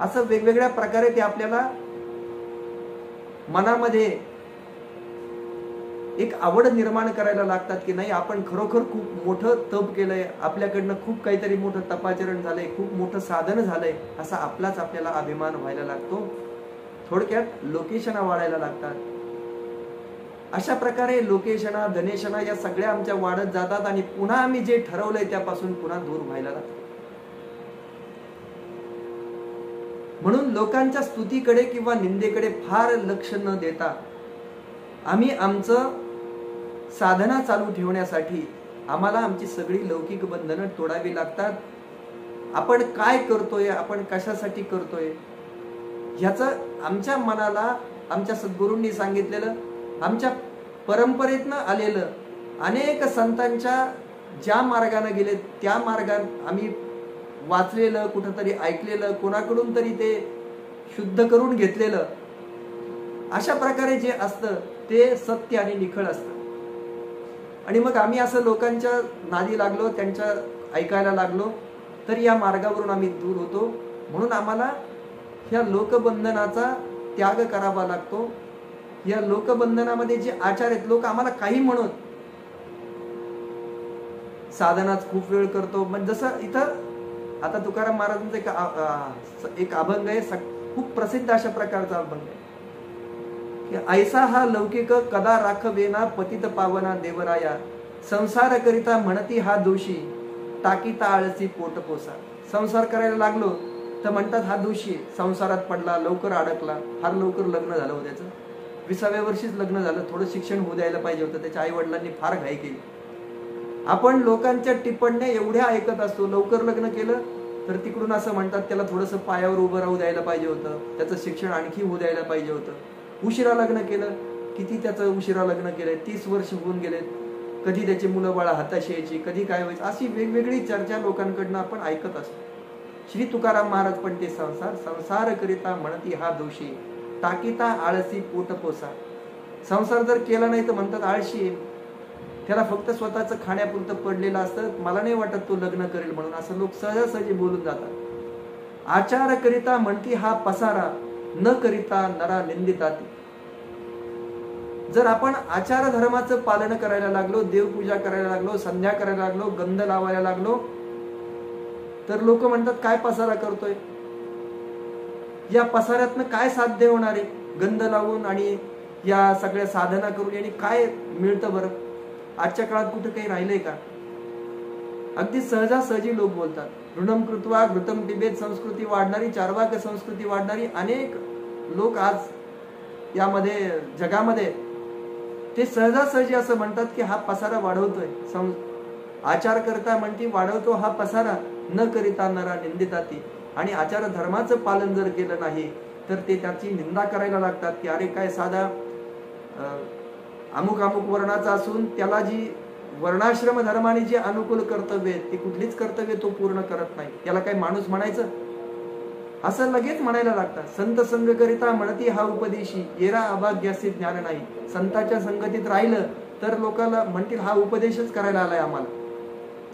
असं वेगवेगळ्या प्रकारे ते आपल्याला मनामध्ये एक आवड निर्माण करायला लागतात की नाही, आपण खरोखर खूप मोठं तप केलंय, आपल्याकडनं खूप काहीतरी मोठं तपाचरण झालंय, खूप मोठं साधन झालंय, असा आपल्याला अभिमान व्हायला लागतो. थोडक्यात लोकेशना वाढायला लागतात. अशा प्रकारे लोकेशना, धनेशना या सगळ्या आमच्या वाढत जातात आणि पुन्हा आम्ही जे ठरवलंय त्यापासून पुन्हा दूर व्हायला लागतो. म्हणून लोकांच्या स्तुतीकडे किंवा निंदेकडे फार लक्ष न देता आम्ही आमचं साधना चालू ठेवण्यासाठी आम्हाला आमची सगळी लौकिक बंधनं तोडावी लागतात. आपण काय करतोय, आपण कशासाठी करतोय, ह्याचं आमच्या मनाला आमच्या सद्गुरूंनी सांगितलेलं, आमच्या परंपरेतनं आलेलं, अनेक संतांच्या ज्या मार्गाने गेले त्या मार्गात आम्ही वाचलेलं, कुठंतरी ऐकलेलं, कोणाकडून तरी ते शुद्ध करून घेतलेलं, अशा प्रकारे जे असतं ते सत्य आणि निखळ असतं. आणि मग आम्ही असं लोकांच्या नादी लागलो, त्यांच्या ऐकायला लागलो, तर या मार्गावरून आम्ही दूर होतो. म्हणून आम्हाला ह्या लोकबंधनाचा त्याग करावा लागतो. या लोकबंधनामध्ये जे आचार आहेत, लोक आम्हाला काही म्हणत, साधनाच खूप वेळ करतो. म्हणजे जसं इथं आता तुकाराम महाराजांचा एक अभंग आहे, खूप प्रसिद्ध अशा प्रकारचा अभंग आहे. ऐसा हा लौकिक कदा राखवेना पतित पावना देवराया, संसार करिता म्हणती हा दोषी टाकीता आळसी पोट पोसा. संसार करायला लागलो तर म्हणतात हा दोषी, संसारात पडला, लवकर अडकला, फार लवकर लग्न झालं होतं त्याचं, 20व्या वर्षीच लग्न झालं, थोडं शिक्षण होऊ द्यायला पाहिजे होतं, त्याच्या आई वडिलांनी फार घाई केली. आपण लोकांच्या टिप्पण्या एवढ्या ऐकत असतो. लवकर लग्न केलं तर तिकडून असं म्हणतात त्याला थोडंसं पायावर उभं राहू द्यायला पाहिजे होतं, त्याचं शिक्षण आणखी होऊ द्यायला पाहिजे होतं. उशिरा लग्न केलं, किती त्याचं उशिरा लग्न केलंय, 30 वर्ष होऊन गेलेत, कधी त्याची मुलं बाळा हाताशी यायची, कधी काय व्हायचं, अशी वेगवेगळी चर्चा लोकांकडनं आपण ऐकत असतो. श्री तुकाराम महाराज पण ते संसार करिता म्हणती हा दोषी टाकीता आळसी पोट पोसा. संसार जर केला नाही तर म्हणतात आळशी, त्याला फक्त स्वतःच खाण्यापुरतं पडलेलं असतं, मला नाही वाटत तो लग्न करेल म्हणून, असं लोक सहजासहजी बोलून जातात. आचार करिता म्हणती हा पसारा न करिता नरा निंदिताती. जर आपण आचार धर्माचं पालन करायला लागलो, देवपूजा करायला लागलो, संध्या करायला लागलो, गंध लावायला लागलो, तर लोक म्हणतात काय पसारा करतोय, या पसाऱ्यातनं काय साध्य होणार आहे, गंध लावून आणि या सगळ्या साधना करून यांनी काय मिळतं बरं. आजच्या काळात कुठे काही राहिलंय का. अगदी सहजासहजी लोक बोलतात. ऋणम कृत्वा घृतम पिबेत संस्कृती वाढणारी, चार्वाक संस्कृती वाढणारी अनेक लोक आज यामध्ये जगामध्ये ते सहजासहजी असं म्हणतात की हा पसारा वाढवतोय, आचार करता म्हणती वाढवतो हा पसारा, न करिता नरा निंदिताती. आणि आचार धर्माचं पालन जर केलं नाही तर ते त्याची निंदा करायला लागतात की अरे काय साधा अमुक अमुक वर्णाचा असून त्याला जी वर्णाश्रम धर्माने जे अनुकूल कर्तव्य आहेत ती कुठलीच कर्तव्य तो पूर्ण करत नाही, याला काय माणूस म्हणायचं, असं लगेच म्हणायला लागतात. संत संग करिता म्हणती हा उपदेशी येरा अभाग्यासी ज्ञान नाही. संतांच्या संगतीत राहिलं तर लोकांना म्हणतील हा उपदेशच करायला आलाय आम्हाला,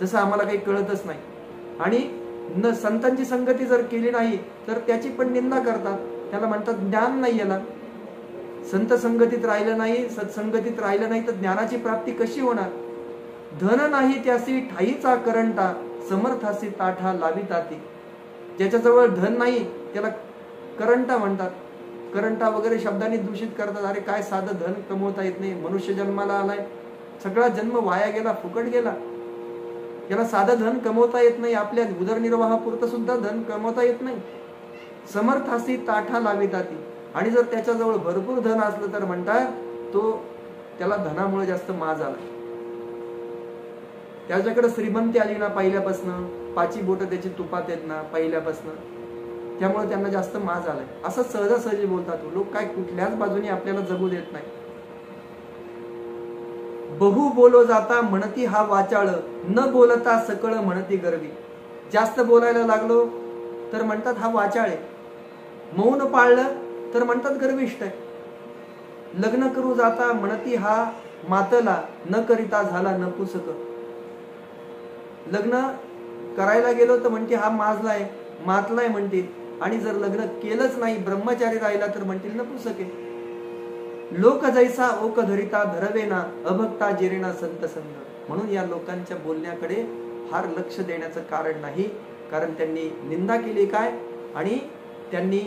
जसं आम्हाला काही कळतच नाही. आणि संतांची संगती जर केली नाही तर त्याची पण निंदा करतात, त्याला म्हणतात ज्ञान नाही याला. संत संगतीत राहिलं नाही, सत्संगतीत राहिलं नाही तर ज्ञानाची प्राप्ती कशी होणार. धन नाही त्यासी ठाईचा करंटा, समर्थासी ताठा लाविताती. ज्याच्याजवळ धन नाही त्याला करंटा म्हणतात, करंटा वगैरे शब्दांनी दूषित करतात. अरे काय साधं धन कमवता येत नाही, मनुष्य जन्माला आलाय, सगळा जन्म वाया गेला, फुकट गेला, याला साधं धन कमवता येत नाही, आपल्या उदरनिर्वाहापुरतं सुद्धा धन कमवता येत नाही. समर्थासी ताठा लाविताती. आणि जर त्याच्याजवळ भरपूर धन असलं तर म्हणतात तो त्याला धनामुळे जास्त माज आला, त्याच्याकडे श्रीमंती आली ना पहिल्यापासनं, 5 बोट त्याची तुपात येत ना पहिल्यापासनं, त्यामुळे त्यांना जास्त माज आलाय, असं सहजासहजी बोलतात लोक. काय कुठल्याच बाजूने आपल्याला जगू देत नाही. बहु बोलो जाता म्हणती हा वाचाळ, न बोलता सकळ म्हणती गर्वी. जास्त बोलायला लागलो तर म्हणतात हा वाचाळ आहे, मौन पाळलं तर म्हणतात गर्विष्ठ आहे. लग्न करू जाता म्हणती हा मातला, न करिता झाला नपुसक. लग्न करायला गेलो तर म्हणते हा माजलाय, मातलाय म्हणते. आणि जर लग्न केलंच नाही, ब्रह्मचारी राहिला तर म्हणतील नपुसक आहे. लोक जैसा ओक धरिता धरवेना, अभक्ता जेरेना संत संग. म्हणून या लोकांच्या बोलण्याकडे फार लक्ष देण्याचं कारण नाही, कारण त्यांनी निंदा केली काय आणि त्यांनी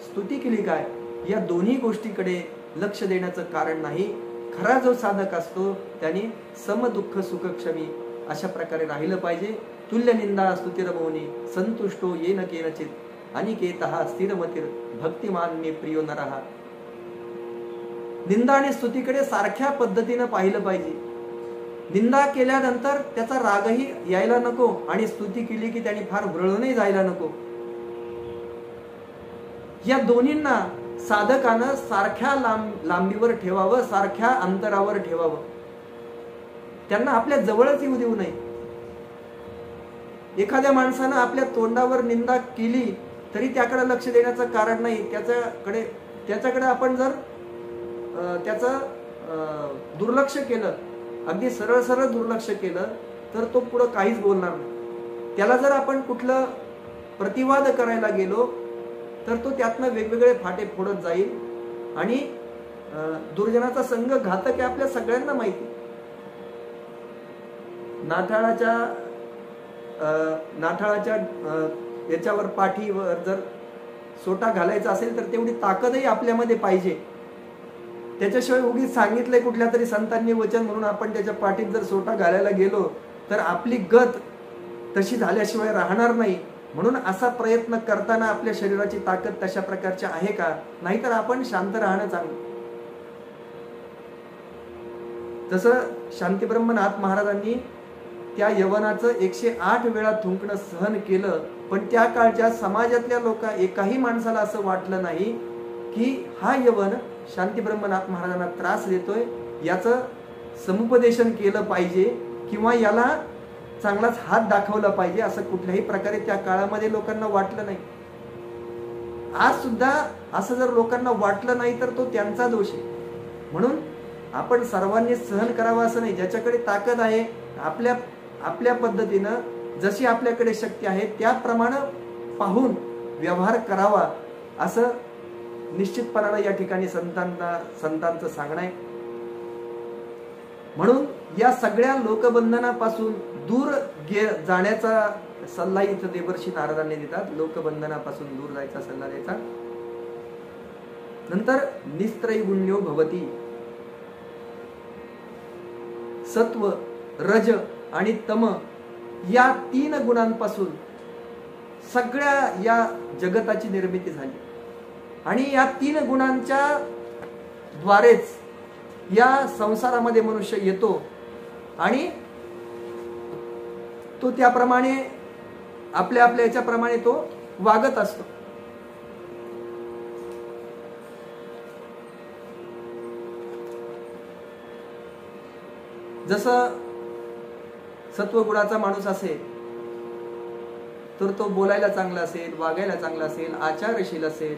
स्तुती केली काय, या दोन्ही गोष्टीकडे लक्ष देण्याचं कारण नाही. खरा जो साधक असतो त्याने सम दुःख सुख क्षमी अशा प्रकारे राहिलं पाहिजे. तुल्य निंदा स्तुतिरमोनी संतुष्टो येन केनचित. अनिकेतः स्थिरमतीर भक्तिमान मे प्रियो नरहा. निंदा आणि स्तुतीकडे सारख्या पद्धतीनं पाहिलं पाहिजे. निंदा केल्यानंतर त्याचा रागही यायला नको आणि स्तुती केली की त्यांनी फार व्रळूनही जायला नको. या दोन्हींना साधकानं सारख्या लांबीवर ठेवावं, सारख्या अंतरावर ठेवावं. त्यांना आपल्या जवळच येऊ देऊ नये. एखाद्या माणसानं आपल्या तोंडावर निंदा केली तरी त्याकडे लक्ष देण्याचं कारण नाही. त्याच्याकडे आपण जर त्याचं दुर्लक्ष केलं, अगदी सरळ सरळ दुर्लक्ष केलं तर तो पुढं काहीच बोलणार नाही. त्याला जर आपण कुठलं प्रतिवाद करायला गेलो तर तो त्यातनं वेगवेगळे फाटे फोडत जाईल आणि दुर्जनाचा संघ घातक आहे आपल्या सगळ्यांना माहिती. नाठाळाच्या याच्यावर पाठीवर जर सोटा घालायचा असेल तर तेवढी ताकदही आपल्यामध्ये पाहिजे. त्याच्याशिवाय उगीच सांगितलंय कुठल्या तरी संतांनी वचन म्हणून आपण त्याच्या पाठीत जर सोटा घालायला गेलो तर आपली गत तशी झाल्याशिवाय राहणार नाही. म्हणून असा प्रयत्न करताना आपल्या शरीराची ताकद तशा प्रकारची आहे का, नाहीतर आपण शांत राहणं चांगलं. तसं शांतीब्रह्मनाथ महाराजांनी त्या यवनाचं 108 वेळा थुंकणं सहन केलं, पण त्या काळच्या समाजातल्या एकाही माणसाला असं वाटलं नाही की हा यवन शांतीब्रह्मनाथ महाराजांना त्रास देतोय, याचं समुपदेशन केलं पाहिजे किंवा याला चांगलाच हात दाखवला पाहिजे, असं कुठल्याही प्रकारे त्या काळामध्ये लोकांना वाटलं नाही. आज सुद्धा असं जर लोकांना वाटलं नाही तर तो त्यांचा दोष आहे. म्हणून आपण सर्वांनी सहन करावं असं नाही. ज्याच्याकडे ताकद आहे आपल्या पद्धतीनं जशी आपल्याकडे शक्ती आहे त्याप्रमाणे पाहून व्यवहार करावा, असं निश्चितपणानं या ठिकाणी संतांचं सांगणं आहे. म्हणून या सगळ्या लोकबंधनापासून दूर जाण्याचा सल्ला इथं देवर्षी नारदांनी देतात. लोकबंधनापासून दूर जायचा सल्ला द्यायचा. नंतर निस्त्रैगुण्यो भवती. सत्व, रज आणि तम या 3 गुणांपासून सगळ्या या जगताची निर्मिती झाली आणि या 3 गुणांच्या द्वारेच या संसारामध्ये मनुष्य येतो आणि तो त्याप्रमाणे आपल्या याच्याप्रमाणे तो वागत असतो. जसं सत्वगुणाचा माणूस असेल तर तो बोलायला चांगला असेल, वागायला चांगला असेल, आचारशील असेल,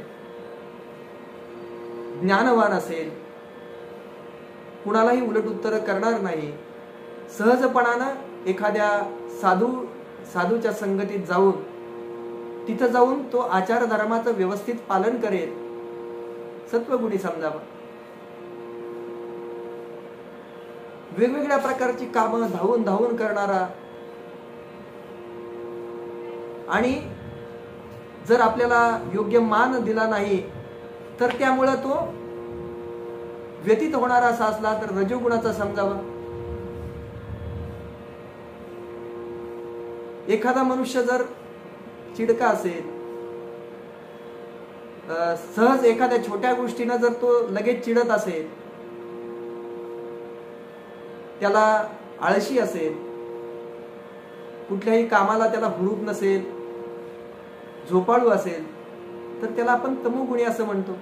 ज्ञानवान असेल, कुणालाही उलट उत्तर करणार नाही, सहजपणानं एखाद्या साधूच्या संगतीत जाऊन तिथं जाऊन तो आचार धर्माचं व्यवस्थित पालन करेल, सत्वगुणी समजावं. वेगवेगळ्या प्रकारची कामं धावून करणारा आणि जर आपल्याला योग्य मान दिला नाही तर त्यामुळे तो व्यतीत होणारा असा असला तर रजोगुणाचा समजावा. एखादा मनुष्य जर चिडका असेल, सहज एखाद्या छोट्या गोष्टीनं जर तो लगेच चिडत असेल, त्याला आळशी असेल, कुठल्याही कामाला त्याला हुरूप नसेल, झोपाळू असेल, तर त्याला आपण तमोगुणी असं म्हणतो.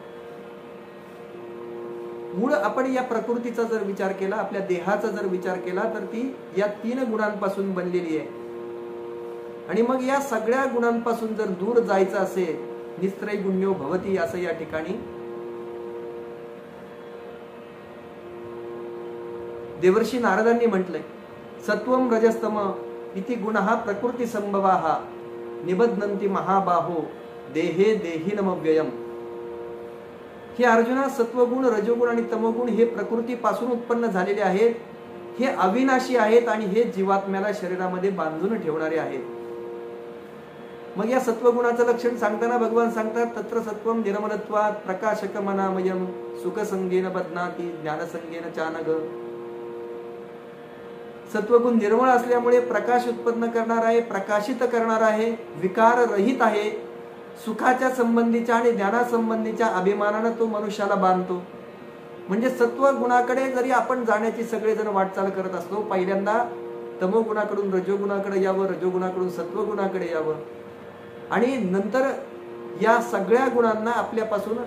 मूळ आपण या प्रकृतीचा जर विचार केला, आपल्या देहाचा जर विचार केला तर ती या 3 गुणांपासून बनलेली आहे. आणि मग या सगळ्या गुणांपासून जर दूर जायचं असेल, निस्त्रैगुण्यो भवती असं या ठिकाणी देवर्षी नारदांनी म्हटलंय. सत्वम रजस्तम इति गुणः प्रकृती संभवाः निबध्नन्ति महाबाहो देहे देहिनमव्ययम. हे अर्जुना, सत्वगुण, रजोगुण आणि तमोगुण हे प्रकृतीपासून उत्पन्न झालेले आहेत. हे अविनाशी आहेत आणि हे जीवात्म्याला शरीरामध्ये बांधून ठेवणारे आहेत. मग या सत्वगुणाचं लक्षण सांगताना भगवान सांगतात, तत्र सत्वम निर्मलत्वात् प्रकाशकमनामयम सुखसंगेन बध्नाति ज्ञानसंगेन चानग. सत्वगुण निर्मळ असल्यामुळे प्रकाश उत्पन्न करणार आहे, प्रकाशित करणार आहे, विकार रहित आहे सुखाच्या संबंधीच्या आणि ज्ञानासंबंधीच्या अभिमानानं तो मनुष्याला बांधतो. म्हणजे सत्व गुणाकडे जरी आपण जाण्याची सगळेजण वाटचाल करत असलो, पहिल्यांदा तमोगुणाकडून रजोगुणाकडे यावं, रजोगुणाकडून सत्वगुणाकडे यावं आणि नंतर या सगळ्या गुणांना आपल्यापासून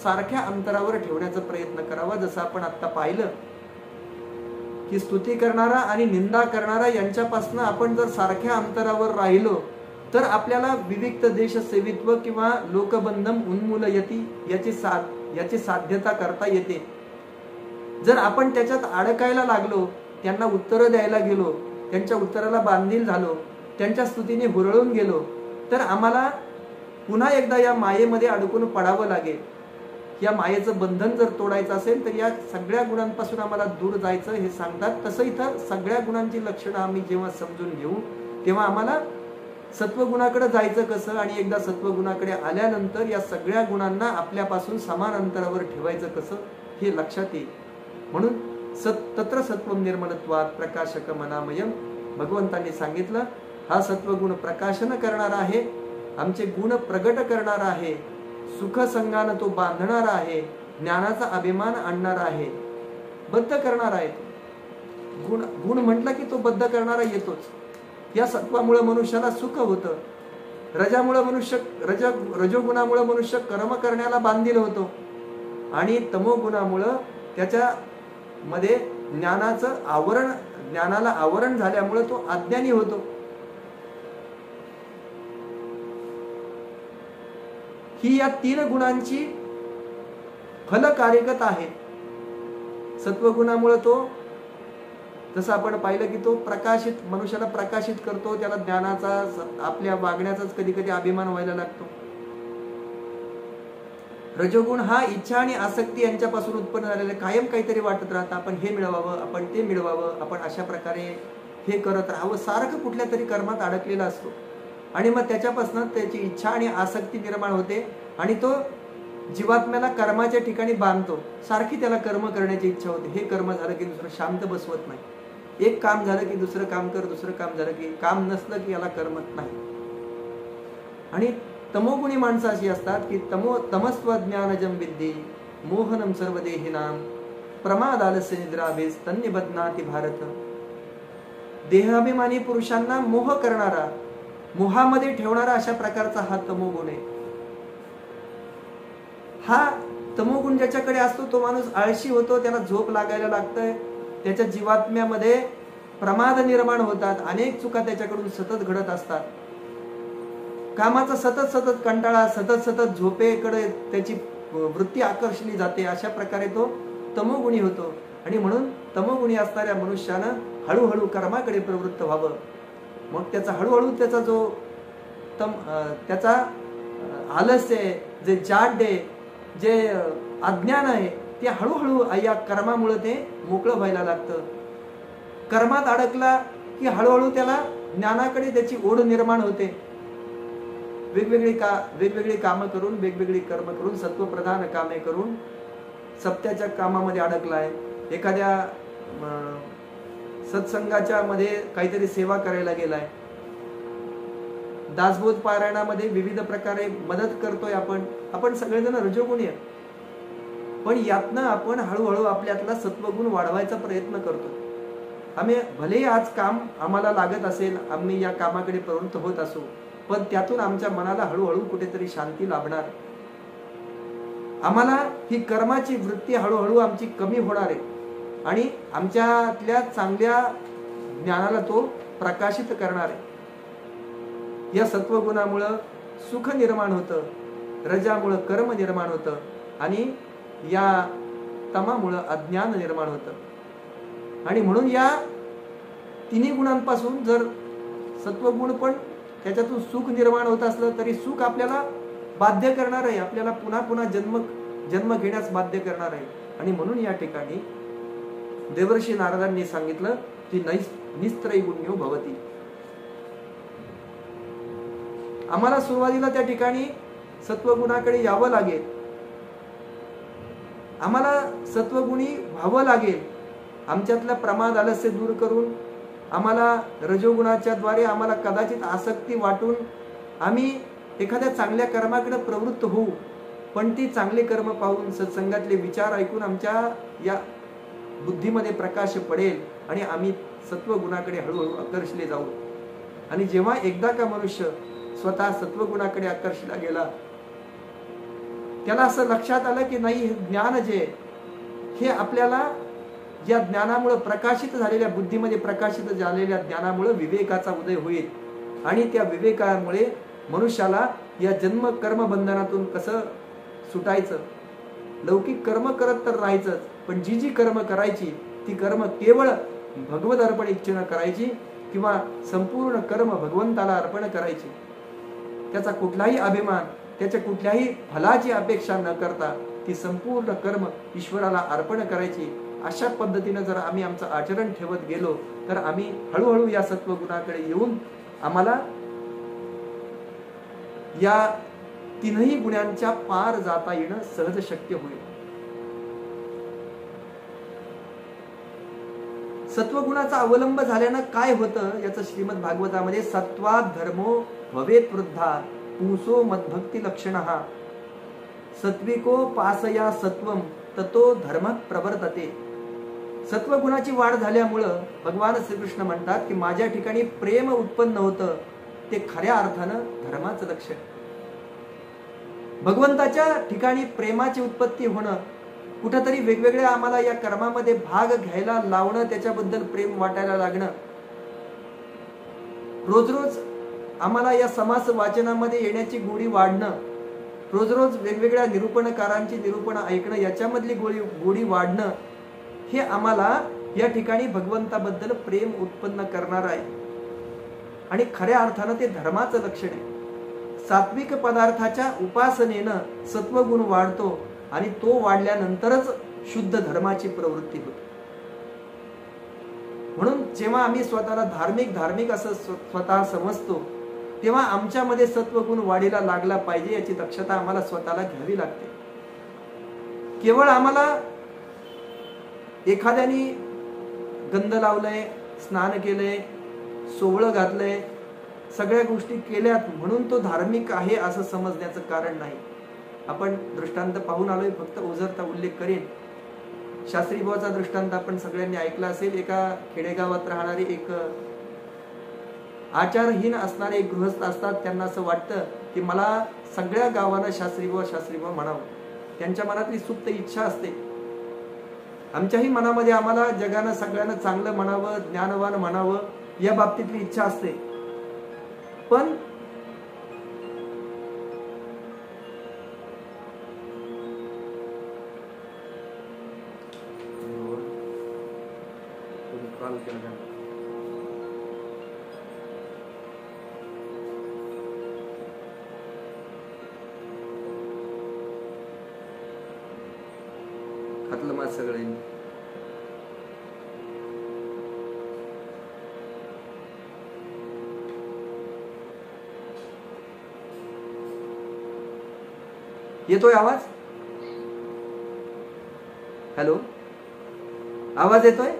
सारख्या अंतरावर ठेवण्याचा प्रयत्न करावा. जसं आपण आता पाहिलं की स्तुती करणारा आणि निंदा करणारा यांच्यापासून आपण जर सारख्या अंतरावर राहिलो तर आपल्याला विविक्त देश सेवित्व किंवा लोकबंधम उन्मूलयती याची साध्यता करता येते. जर आपण त्याच्यात अडकायला लागलो, त्यांना उत्तरं द्यायला गेलो, त्यांच्या उत्तराला बांधील झालो, त्यांच्या स्तुतीने हुरळून गेलो तर आम्हाला पुन्हा एकदा या मायेमध्ये अडकून पडावं लागेल. या मायेचं बंधन जर तोडायचं असेल तर या सगळ्या गुणांपासून आम्हाला दूर जायचं हे सांगतात. तसं इथं सगळ्या गुणांची लक्षणं आम्ही जेव्हा समजून घेऊ तेव्हा आम्हाला सत्वगुणाकडे जायचं कसं आणि एकदा सत्वगुणाकडे आल्यानंतर या सगळ्या गुणांना आपल्यापासून समान अंतरावर ठेवायचं कसं हे लक्षात येईल. म्हणून तत्र सत्वम निर्मलत्वात प्रकाशक मनामयम, भगवंतांनी सांगितलं हा सत्वगुण प्रकाशन करणारा आहे, आमचे गुण प्रगट करणारा आहे, सुखसंगानं तो बांधणारा आहे, ज्ञानाचा अभिमान आणणारा आहे, बद्ध करणारा आहे. गुण म्हटलं की तो बद्ध करणारा येतोच. या सत्वामुळे मनुष्याला सुख होतं. रजोगुणामुळे मनुष्य कर्म करण्याला बांधील होतो आणि तमोगुणामुळं त्याच्या मध्ये ज्ञानाला आवरण झाल्यामुळे तो अज्ञानी होतो. ही या 3 गुणांची फलकार्यकता आहे. सत्वगुणामुळे तो जसं आपण पाहिलं की तो मनुष्याला प्रकाशित करतो, त्याला ज्ञानाचा आपल्या वागण्याचाच कधी कधी अभिमान व्हायला लागतो. रजोगुण हा इच्छा आणि आसक्ती यांच्यापासून उत्पन्न झालेला कायम काहीतरी वाटत राहतं, आपण हे मिळवावं, आपण ते मिळवावं, आपण अशा प्रकारे हे करत राहावं, सारखं कुठल्या तरी कर्मात अडकलेला असतो आणि मग त्याच्यापासून त्याची इच्छा आणि आसक्ती निर्माण होते आणि तो जीवात्म्याला कर्माच्या ठिकाणी बांधतो. सारखी त्याला कर्म करण्याची इच्छा होते. हे कर्म झालं की दुसरं शांत बसवत नाही, एक काम झालं की दुसरं काम कर, दुसरं काम झालं की काम नसलं की याला करमत नाही. आणि तमोगुणी माणसं अशी असतात की तमस्त्वज्ञानजं विद्धी मोहनम सर्वदेहिनाम प्रमादालस्य निद्राभेस तन्निबध्नाति भारत. देहाभिमानी पुरुषांना मोह करणारा, मोहामध्ये ठेवणारा अशा प्रकारचा हा तमोगुण आहे. हा तमोगुण ज्याच्याकडे असतो तो माणूस आळशी होतो, त्याला झोप लागायला लागतंय, त्याच्या जीवात्म्यामध्ये प्रमाद निर्माण होतात, अनेक चुका त्याच्याकडून सतत घडत असतात, कामाचा सतत कंटाळा, सतत झोपेकडे त्याची वृत्ती आकर्षली जाते. अशा प्रकारे तो तमोगुणी होतो. आणि म्हणून तमोगुणी असणाऱ्या मनुष्यानं हळूहळू कर्माकडे प्रवृत्त व्हावं. मग त्याचा हळूहळू त्याचा जो त्याचा आलस्य आहे, जे जाड आहे, जे अज्ञान आहे, ते हळूहळू या कर्मामुळे ते मोकळं व्हायला लागतं. कर्मात अडकला की हळूहळू त्याला ज्ञानाकडे त्याची ओढ निर्माण होते. वेगवेगळी कामं करून, वेगवेगळी कर्म करून, सत्वप्रधान कामे करून सत्याच्या कामामध्ये अडकलाय, एखाद्या सत्संगाच्या मध्ये काहीतरी सेवा करायला गेलाय, दासबोध पारायणामध्ये विविध प्रकारे मदत करतोय. आपण सगळेजण रजोगुणी आहे, पण यातनं आपण हळूहळू आपल्यातला सत्वगुण वाढवायचा प्रयत्न करतो. आम्ही भलेही आज काम आम्हाला लागत असेल, आम्ही या कामाकडे प्रवृत्त होत असू, पण त्यातून आमच्या मनाला हळूहळू कुठेतरी शांती लाभणार. आम्हाला ही कर्माची वृत्ती हळूहळू आमची कमी होणार आहे आणि आमच्यातल्या चांगल्या ज्ञानाला तो प्रकाशित करणार आहे. या सत्वगुणामुळं सुख निर्माण होतं, रजामुळं कर्म निर्माण होतं आणि या तमामुळं अज्ञान निर्माण होतं. आणि म्हणून या तिन्ही गुणांपासून जर सत्वगुण पण त्याच्यातून सुख निर्माण होत असलं तरी सुख आपल्याला बाध्य करणार आहे, आपल्याला पुन्हा पुन्हा जन्म घेण्यास बाध्य करणार आहे. आणि म्हणून या ठिकाणी देवर्षी नारदांनी सांगितलं की निस्त्रैगुण्यो भवती. आम्हाला सुरुवातीला त्या ठिकाणी सत्वगुणाकडे यावं लागेल, आम्हाला सत्वगुणी व्हावं लागेल. आमच्यातला प्रमाद आलस्य दूर करून आम्हाला रजोगुणाच्या द्वारे आम्हाला कदाचित आसक्ती वाटून आम्ही एखाद्या चांगल्या कर्माकडे प्रवृत्त होऊ, पण ती चांगले कर्म पाहून सत्संगातले विचार ऐकून आमच्या या बुद्धीमध्ये प्रकाश पडेल आणि आम्ही सत्वगुणाकडे हळूहळू आकर्षले जाऊ. आणि जेव्हा एकदा का मनुष्य स्वतः सत्वगुणाकडे आकर्षला गेला, त्याला असं लक्षात आलं की नाही, हे ज्ञान जे हे आपल्याला या ज्ञानामुळे प्रकाशित झालेल्या बुद्धीमध्ये प्रकाशित झालेल्या ज्ञानामुळे विवेकाचा उदय होईल. आणि त्या विवेकामुळे मनुष्याला या जन्म कर्म बंधनातून कसं सुटायचं. लौकिक कर्म करत तर राहायचंच, पण जी जी कर्म करायची ती कर्म केवळ भगवत अर्पण इच्छेनं करायची किंवा संपूर्ण कर्म भगवंताला अर्पण करायची. त्याचा कुठलाही अभिमान, त्याच्या कुठल्याही फलाची अपेक्षा न करता ती संपूर्ण कर्म ईश्वराला अर्पण करायची. अशा पद्धतीने जर आम्ही आमचं आचरण ठेवत गेलो तर आम्ही हळूहळू या सत्वगुणाकडे येऊन आम्हाला या तीनही गुणांच्या पार जाता येणं सहज शक्य होईल. सत्वगुणाचा अवलंब झाल्यानं काय होतं याचं श्रीमद भागवतामध्ये सत्वात धर्मो भवेत वृद्धा पुंसो मद्भक्ती लक्षणः सत्विको पासया सत्वम ततो धर्म प्रवर्तते. सत्वगुणाची वाढ झाल्यामुळं भगवान श्रीकृष्ण म्हणतात की माझ्या ठिकाणी प्रेम उत्पन्न होतं, ते खऱ्या अर्थानं धर्माचं लक्षण. भगवंताच्या ठिकाणी प्रेमाची उत्पत्ती होणं, कुठंतरी वेगवेगळ्या आम्हाला या कर्मामध्ये भाग घ्यायला लावणं, त्याच्याबद्दल प्रेम वाटायला लागणं, रोज रोज आम्हाला या समास वाचनामध्ये येण्याची गोडी वाढणं, रोज रोज वेगवेगळ्या निरूपणकारांची निरूपण ऐकणं, याच्यामधली गोडी वाढणं, हे आम्हाला या ठिकाणी भगवंताबद्दल प्रेम उत्पन्न करणार आहे. आणि खऱ्या अर्थानं ते धर्माचं लक्षण आहे. सात्विक पदार्थाच्या उपासनेनं सत्वगुण वाढतो आणि तो वाढल्यानंतरच शुद्ध धर्माची प्रवृत्ती होते. म्हणून जेव्हा आम्ही स्वतःला धार्मिक असं स्वतः समजतो, तेव्हा आमच्यामध्ये सत्वगुण वाढीला लागला पाहिजे याची दक्षता आम्हाला स्वतःला घ्यावी लागते. केवळ आम्हाला एखाद्याने गंध लावलंय, स्नान केलंय, सोवळं घातलंय, सगळ्या गोष्टी केल्यात म्हणून तो धार्मिक आहे असं समजण्याचं कारण नाही. आपण दृष्टांत पाहून आलोय, फक्त ओझरता उल्लेख करेन. शास्त्री बुवाचा दृष्टांत आपण सगळ्यांनी ऐकला असेल. एका खेडेगावात राहणारे एक आचारहीन असणारे एक गृहस्थ असतात. त्यांना असं वाटतं की मला सगळ्या गावाला शास्त्री बुवा म्हणावं. त्यांच्या मनातली सुप्त इच्छा असते. आमच्याही मनामध्ये आम्हाला जगानं सगळ्यांना चांगलं म्हणावं, ज्ञानवान म्हणावं, या बाबतीतली इच्छा असते. पण खातलं माझ सगळे येतोय आवाज? हॅलो, आवाज येतोय?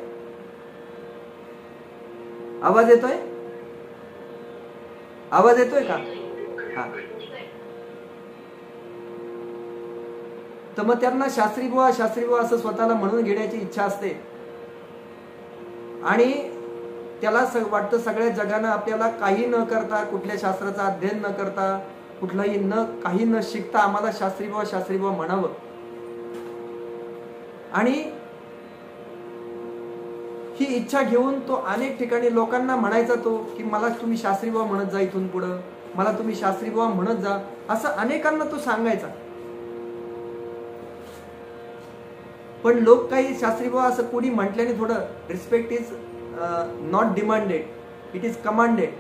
आवाज येतोय? आवाज येतोय का? हा. तर मग त्यांना शास्त्री बुवा असं स्वतःला म्हणून घेण्याची इच्छा असते. आणि त्याला वाटतं सगळ्या जगानं आपल्याला काही न करता, कुठल्या शास्त्राचा अध्ययन न करता, काही न शिकता आम्हाला शास्त्री बुवा म्हणावं. आणि ही इच्छा घेऊन तो अनेक ठिकाणी लोकांना म्हणायचा तो की मला तुम्ही शास्त्री बुवा म्हणत जा, इथून पुढं मला तुम्ही शास्त्री बुवा म्हणत जा, असं अनेकांना तो सांगायचा. पण लोक काही शास्त्री बुवा असं कोणी म्हटल्याने थोडं respect is not demanded, it is commanded.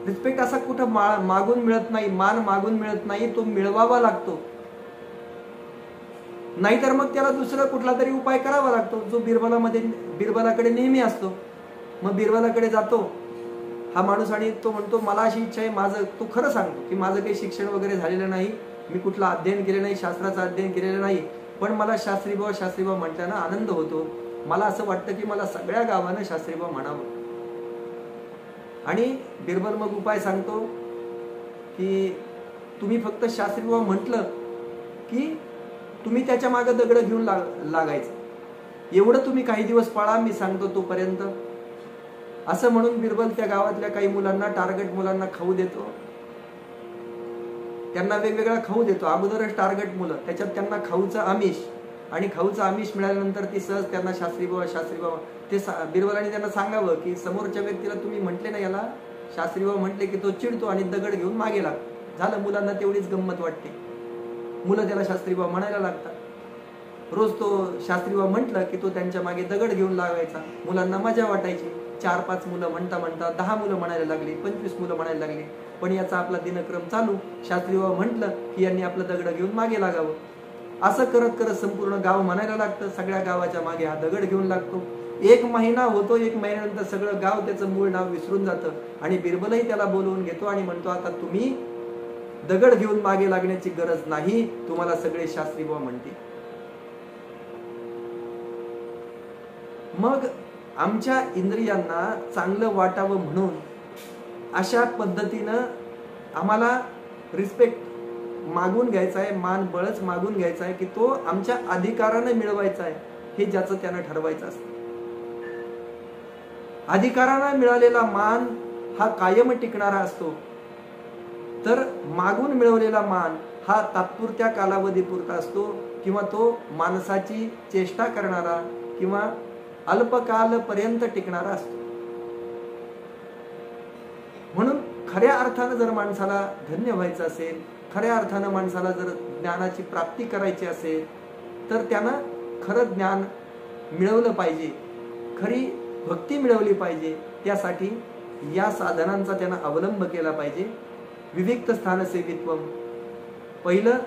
Respect असा कुठं मागून मिळत नाही, मान मागून मिळत नाही, तो मिळवावा लागतो. नाहीतर मग त्याला दुसरा कुठला तरी उपाय करावा लागतो, जो बिरबलाकडे नेहमी असतो. मग बिरबलाकडे जातो हा माणूस आणि तो म्हणतो मला अशी इच्छा आहे, माझं तो खरं सांगतो की माझं काही शिक्षण वगैरे झालेलं नाही, मी कुठलं अध्ययन केलं नाही, शास्त्राचं अध्ययन केलेलं नाही, पण मला शास्त्री बुवा म्हटल्यानं आनंद होतो. मला असं वाटतं की मला सगळ्या गावानं शास्त्री बुवा म्हणावं. आणि बिरबल मग उपाय सांगतो की तुम्ही फक्त शास्त्री बाबा म्हटलं की तुम्ही त्याच्या मागे दगड घेऊन लागायचं. एवढं तुम्ही काही दिवस पाळा, मी सांगतो तोपर्यंत. असं म्हणून बिरबल त्या गावातल्या काही मुलांना, टार्गेट मुलांना खाऊ देतो. त्यांना वेगवेगळा खाऊ देतो. अगोदरच टार्गेट मुलं, त्याच्यात त्यांना खाऊचं आमिष, आणि खाऊचं आमिष मिळाल्यानंतर ती सहज त्यांना शास्त्री बाबा ते बिरबलाने त्यांना सांगावं की समोरच्या व्यक्तीला तुम्ही म्हटले ना याला शास्त्री बाबा म्हटले की तो चिडतो आणि दगड घेऊन मागे लागतो. झालं, मुलांना तेवढीच गंमत वाटते. मुलं त्याला शास्त्री बाबा म्हणायला लागतात. रोज तो शास्त्री बाबा म्हटलं की तो त्यांच्या मागे दगड घेऊन लागायचा. मुलांना मजा वाटायची. 4-5 मुलं म्हणता म्हणता 10 मुलं म्हणायला लागली, 25 मुलं म्हणायला लागली. पण याचा आपला दिनक्रम चालू. शास्त्री बाबा म्हटलं की यांनी आपलं दगड घेऊन मागे लागावं. असं करत करत संपूर्ण गाव म्हणायला लागतं. सगळ्या गावाच्या मागे हा दगड घेऊन लागतो. 1 महिना होतो. 1 महिन्यानंतर सगळं गाव त्याचं मूळ नाव विसरून जातं आणि बिरबलही त्याला बोलवून घेतो आणि म्हणतो आता तुम्ही दगड घेऊन मागे लागण्याची गरज नाही, तुम्हाला सगळे शास्त्री बाबा म्हणतील. मग आमच्या इंद्रियांना चांगलं वाटावं म्हणून अशा पद्धतीनं आम्हाला रिस्पेक्ट मागून घ्यायचा आहे, मान बळच मागून घ्यायचा आहे की तो आमच्या अधिकाराने मिळवायचा आहे, हे ज्याचं त्यानं ठरवायचं असतं. अधिकाराने मिळालेला मान हा कायम टिकणारा असतो, तर मागून मिळवलेला मान हा तात्पुरत्या कालावधीपुरता असतो, किंवा तो माणसाची चेष्टा करणारा किंवा अल्पकालपर्यंत टिकणारा असतो. म्हणून खऱ्या अर्थानं जर माणसाला धन्य व्हायचं असेल, खऱ्या अर्थानं माणसाला जर ज्ञानाची प्राप्ती करायची असेल, तर त्यानं खरं ज्ञान मिळवलं पाहिजे, खरी भक्ती मिळवली पाहिजे. त्यासाठी या साधनांचा त्यानं अवलंब केला पाहिजे. विविक्त स्थान सेवित्वम, पहिलं.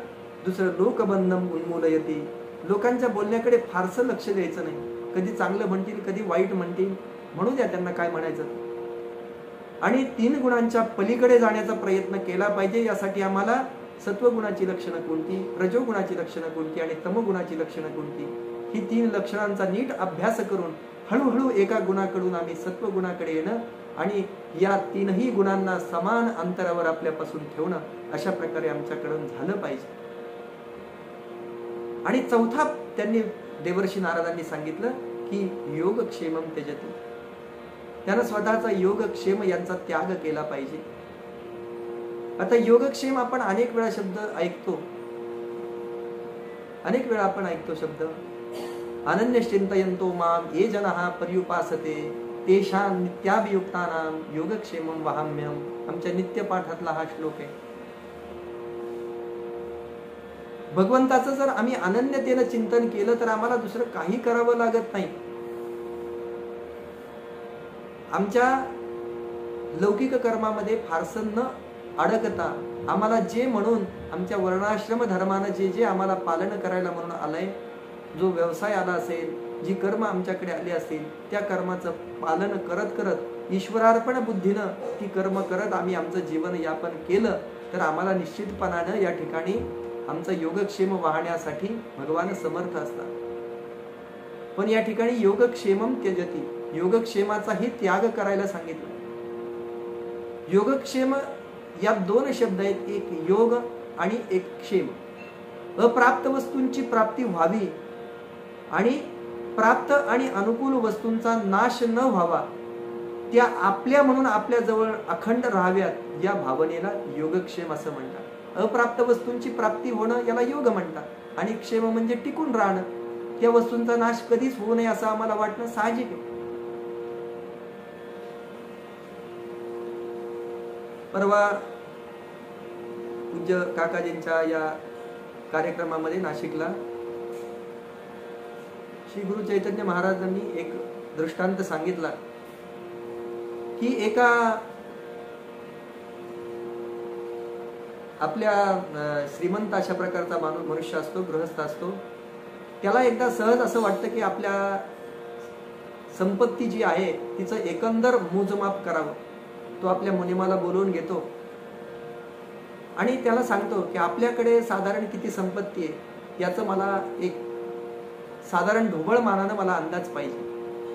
दुसरं लोकबंधम उन्मूलयती, लोकांच्या बोलण्याकडे फारसं लक्ष द्यायचं नाही. कधी चांगलं म्हणतील, कधी वाईट म्हणतील, म्हणू द्या त्यांना काय म्हणायचं. आणि 3 गुणांच्या पलीकडे जाण्याचा प्रयत्न केला पाहिजे. यासाठी आम्हाला सत्वगुणाची लक्षणं कोणती, रजोगुणाची लक्षणं कोणती आणि तमोगुणाची लक्षणं कोणती, ही 3 लक्षणांचा नीट अभ्यास करून हळूहळू एका गुणाकडून आम्ही सत्वगुणाकडे येणं आणि या 3ही गुणांना समान अंतरावर आपल्यापासून ठेवणं, अशा प्रकारे आमच्याकडून झालं पाहिजे. आणि चौथा त्यांनी देवर्षी नारदांनी सांगितलं की योगक्षेमम त्यजति, त्यानं स्वतःचा योगक्षेम यांचा त्याग केला पाहिजे. आता योगक्षेम आपण अनेक वेळा शब्द ऐकतो, अनेक वेळा आपण ऐकतो शब्द. अनन्यश्चिंतयन्तो माम ये जनः पर्युपासते तेषां नित्याभियुक्तानां योगक्षेमं वहाम्यहम्, आमच्या नित्यपाठातला हा श्लोक आहे. भगवंताचं जर आम्ही अनन्यतेनं चिंतन केलं तर आम्हाला दुसरं काही करावं लागत नाही. आमच्या लौकिक कर्मामध्ये फारसं न अडकता आम्हाला जे म्हणून आमच्या वर्णाश्रम धर्मानं जे जे आम्हाला पालन करायला म्हणून आलंय, जो व्यवसाय आला असेल, जी कर्म आमच्याकडे आली असतील, त्या कर्माचं पालन करत करत ईश्वरार्पण बुद्धीनं ती कर्म करत आम्ही आमचं जीवन यापन केलं तर आम्हाला निश्चितपणानं या ठिकाणी आमचा योगक्षेम वाहण्यासाठी भगवान समर्थ असतात. पण या ठिकाणी योगक्षेमम त्यजति, योगक्षेमाचाही त्याग करायला सांगितलं. योगक्षेम या 2 शब्द आहेत, एक योग आणि एक क्षेम. अप्राप्त वस्तूंची प्राप्ती व्हावी आणि प्राप्त आणि अनुकूल वस्तूंचा नाश न व्हावा, त्या आपल्या म्हणून आपल्या जवळ अखंड राहाव्यात, या भावनेला योगक्षेम असं म्हणतात. अप्राप्त वस्तूंची प्राप्ती होणं याला योग म्हणतात, आणि क्षेम म्हणजे टिकून राहणं, त्या वस्तूंचा नाश कधीच होऊ नये असं आम्हाला वाटणं साहजिक आहे. परवा पूज्य काकाजींच्या या कार्यक्रमामध्ये नाशिकला श्री गुरु चैतन्य महाराजांनी एक दृष्टांत सांगितला की एका आपल्या श्रीमंत अशा प्रकारचा मनुष्य असतो, गृहस्थ असतो, त्याला एकदा सहज असं वाटतं की आपल्या संपत्ती जी आहे तिचं एकंदर मोजमाप करावं. तो आपल्या मुनिमाला बोलवून घेतो आणि त्याला सांगतो की आपल्याकडे साधारण किती संपत्ती आहे याचं मला एक साधारण ढोबळ मानानं मला अंदाज पाहिजे,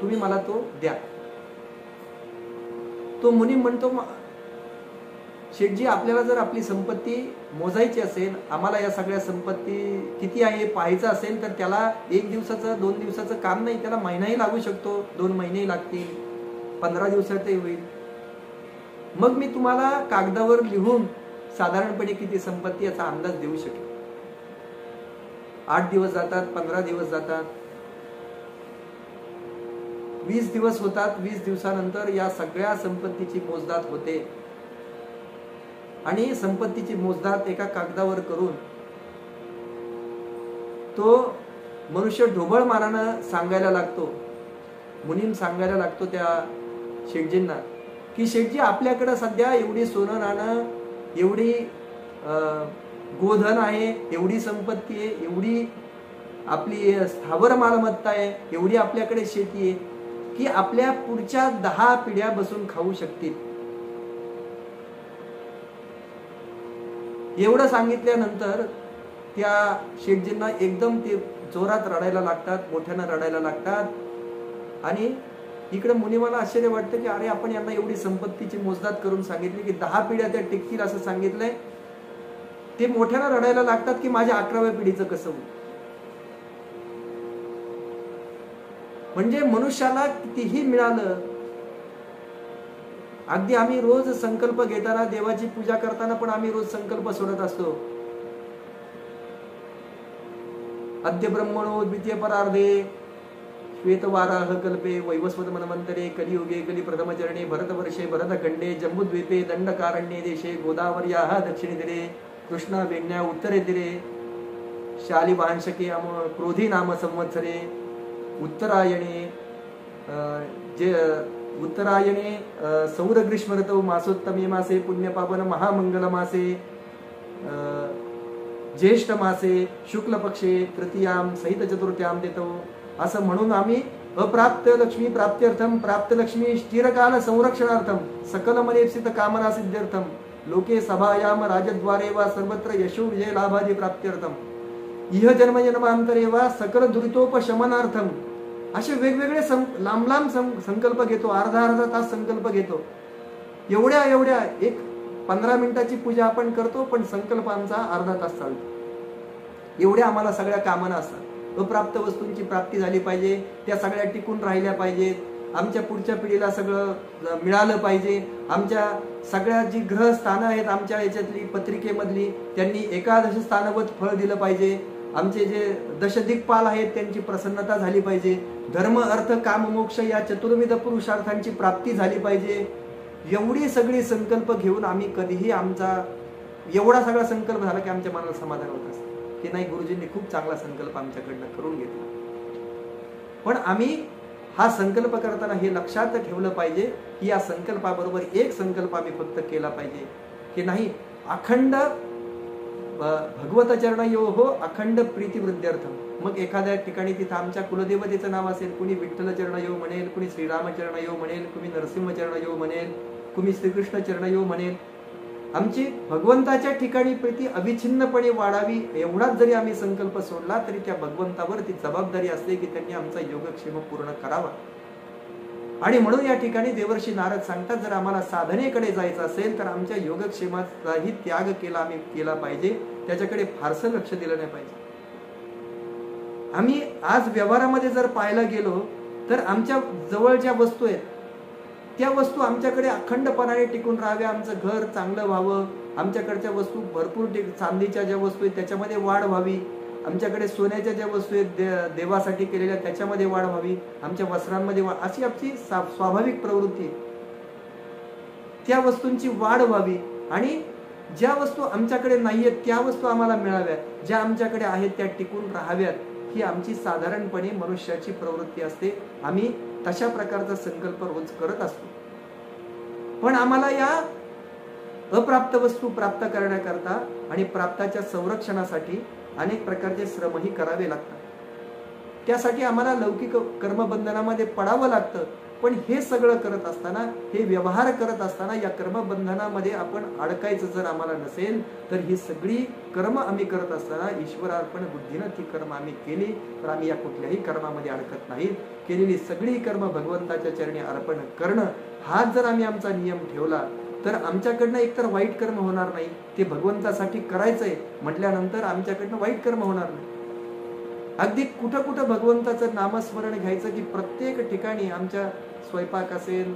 तुम्ही मला तो द्या. तो मुनी म्हणतो शेठजी, आपल्याला जर आपली संपत्ती मोजायची असेल, आम्हाला या सगळ्या संपत्ती किती आहे पाहायचं असेल, तर त्याला 1 दिवसाचं 2 दिवसाचं काम नाही, त्याला महिनाही लागू शकतो, 2 महिनेही लागतील, 15 दिवसातही होईल. मग मी तुम्हाला कागदावर लिहून साधारणपणे किती संपत्ती याचा अंदाज देऊ शकेल. 8 दिवस जातात, 15 दिवस जातात, 20 दिवस होतात. 20 दिवसानंतर या सगळ्या संपत्तीची मोजदाद होते आणि संपत्तीची मोजदाद एका कागदावर करून तो मनुष्य ढोबळ मानानं सांगायला लागतो, मुनीम सांगायला लागतो त्या शेठजींना की शेठजी, आपल्याकडे सध्या एवढी सोनं नाणं, एवढी गोधन आहे, एवढी संपत्ती आहे, एवढी आपली स्थावर मालमत्ता आहे, एवढी आपल्याकडे शेती आहे की आपल्या पुढच्या 10 पिढ्या बसून खाऊ शकतील. एवढं सांगितल्यानंतर त्या शेठजींना एकदम ते जोरात रडायला लागतात, मोठ्यानं रडायला लागतात. आणि इकडे मुनिमाला आश्चर्य वाटतं की अरे, आपण यांना एवढी संपत्तीची मोजदाद करून सांगितली की 10 पिढ्या त्या टिकतील असं सांगितलंय. ते मोठ्यानं रडायला लागतात की माझ्या 11व्या पिढीचं कसं होईल. म्हणजे मनुष्याला कितीही मिळालं, अगदी आम्ही रोज संकल्प घेताना, देवाची पूजा करताना पण आम्ही रोज संकल्प सोडत असतो. अद्य ब्रह्मणो द्वितीय परार्धे श्वेतवाराह कल्पे वैवस्वत मनमंतरे कलियुगे कली प्रथमचरणे भरतवर्षे भरतखंडे जम्बूद्वीपे दंडकारण्ये देशे गोदावर्याः दक्षिणे तीरे कृष्णा वेण्या उत्तरे तीरे शालिवांशके क्रोधी नाम संवत्सरे उत्तरायणे सौर ग्रीष्म ऋतौ मासोत्तमे मासे पुण्यपावन महामंगल मासे ज्येष्ठ मासे शुक्ल पक्षे तृतीयाम सहित चतुर्थ्याम देतो. असं म्हणून आम्ही अप्राप्त लक्ष्मी प्राप्त्यर्थम प्राप्त लक्ष्मी स्थिरकाल संरक्षणार्थम सकल मनेप्सित कामना सिद्ध्यर्थम लोके सभायाम राजद्वारे वा सर्वत्र यशो विजय लाभादी प्राप्त्यर्थम इह जन्म जन्मांतरे वा सकल दुरितोपशमनार्थम. असे वेगवेगळे लांब लांब संकल्प घेतो, अर्धा तास संकल्प घेतो. एवढ्या एक 15 मिनिटाची पूजा आपण करतो, पण संकल्प आमचा अर्धा तास चालतो. एवढ्या आम्हाला सगळ्या कामना असतात. अप्राप्त वस्तूंची प्राप्ती झाली पाहिजे, त्या सगळ्या टिकून राहिल्या पाहिजेत, आमच्या पुढच्या पिढीला सगळं मिळालं पाहिजे. आमच्या सगळ्या जी ग्रह स्थानं आहेत आमच्या याच्यातली पत्रिकेमधली, त्यांनी एकादश स्थानवत फळ दिलं पाहिजे. आमचे जे दशदिक्पाल आहेत त्यांची प्रसन्नता झाली पाहिजे. धर्म अर्थ काम मोक्ष या चतुर्विध पुरुषार्थांची प्राप्ती झाली पाहिजे. एवढी सगळी संकल्प घेऊन आम्ही कधीही आमचा एवढा सगळा संकल्प झाला की आमच्या मनाला समाधान होत असतं की नाही, गुरुजींनी खूप चांगला संकल्प आमच्याकडनं करून घेतला. पण आम्ही हा संकल्प करताना हे लक्षात ठेवलं पाहिजे की या संकल्पाबरोबर एक संकल्प आम्ही फक्त केला पाहिजे की नाही, अखंड भगवत चरणयो हो अखंड प्रीती वृद्ध्यर्थम. मग एखाद्या ठिकाणी तिथं आमच्या कुलदेवतेचं नाव असेल, कुणी विठ्ठल चरणयो म्हणेल, कुणी श्रीराम चरणयो म्हणेल, कुणी नरसिंह चरणयो म्हणेल, कुणी श्रीकृष्ण चरणयो म्हणेल. आमची भगवंताच्या ठिकाणी प्रीती अविच्छिन्नपणे वाढावी एवढाच जरी आम्ही संकल्प सोडला तरी त्या भगवंतावर ती जबाबदारी असते की त्यांनी आमचा योगक्षेम पूर्ण करावा. आणि म्हणून या ठिकाणी देवर्षी नारद सांगतात, जर आम्हाला साधनेकडे जायचं असेल तर आमच्या योगक्षेमाचाही त्याग केला पाहिजे, त्याच्याकडे फारसं लक्ष दिलं नाही पाहिजे. आम्ही आज व्यवहारामध्ये जर पाहायला गेलो तर आमच्या जवळच्या वस्तू आहेत त्या वस्तू आमच्याकडे अखंडपणाने टिकून राहाव्या, आमचं घर चांगलं व्हावं, आमच्याकडच्या वस्तू भरपूर चांदीच्या ज्या वस्तू आहेत त्याच्यामध्ये वाढ व्हावी, आमच्याकडे सोन्याच्या ज्या वस्तू आहेत देवासाठी केलेल्या त्याच्यामध्ये वाढ व्हावी, आमच्या वस्त्रांमध्ये वाढ, अशी आमची स्वाभाविक प्रवृत्ती. त्या वस्तूंची वाढ व्हावी आणि ज्या वस्तू आमच्याकडे नाहीयेत त्या वस्तू आम्हाला मिळाव्या, ज्या आमच्याकडे आहेत त्या टिकून राहाव्यात, ही आमची साधारणपणे मनुष्याची प्रवृत्ती असते. आम्ही तशा प्रकारचा संकल्प रोज करत असतो. पण आम्हाला या अप्राप्त वस्तू प्राप्त करण्याकरता आणि प्राप्ताच्या संरक्षणासाठी अनेक प्रकारचे श्रमही करावे लागतात. त्यासाठी आम्हाला लौकिक कर्मबंधनामध्ये पडावं लागतं. पण हे सगळं करत असताना, हे व्यवहार करत असताना या कर्मबंधनामध्ये आपण अडकायचं जर आम्हाला नसेल तर ही सगळी कर्म आम्ही करत असताना ईश्वरार्पण बुद्धीनं ती कर्म आम्ही केली तर आम्ही या कुठल्याही कर्मामध्ये अडकत नाही. केलेली सगळी कर्म भगवंताच्या चरणी अर्पण करणं हा जर आम्ही आमचा नियम ठेवला तर आमच्याकडनं एकतर वाईट कर्म होणार नाही, ते भगवंतासाठी करायचंय म्हटल्यानंतर आमच्याकडनं वाईट कर्म होणार नाही. अगदी कुठं कुठं भगवंताचं नामस्मरण घ्यायचं की प्रत्येक ठिकाणी आमच्या स्वयंपाक असेल,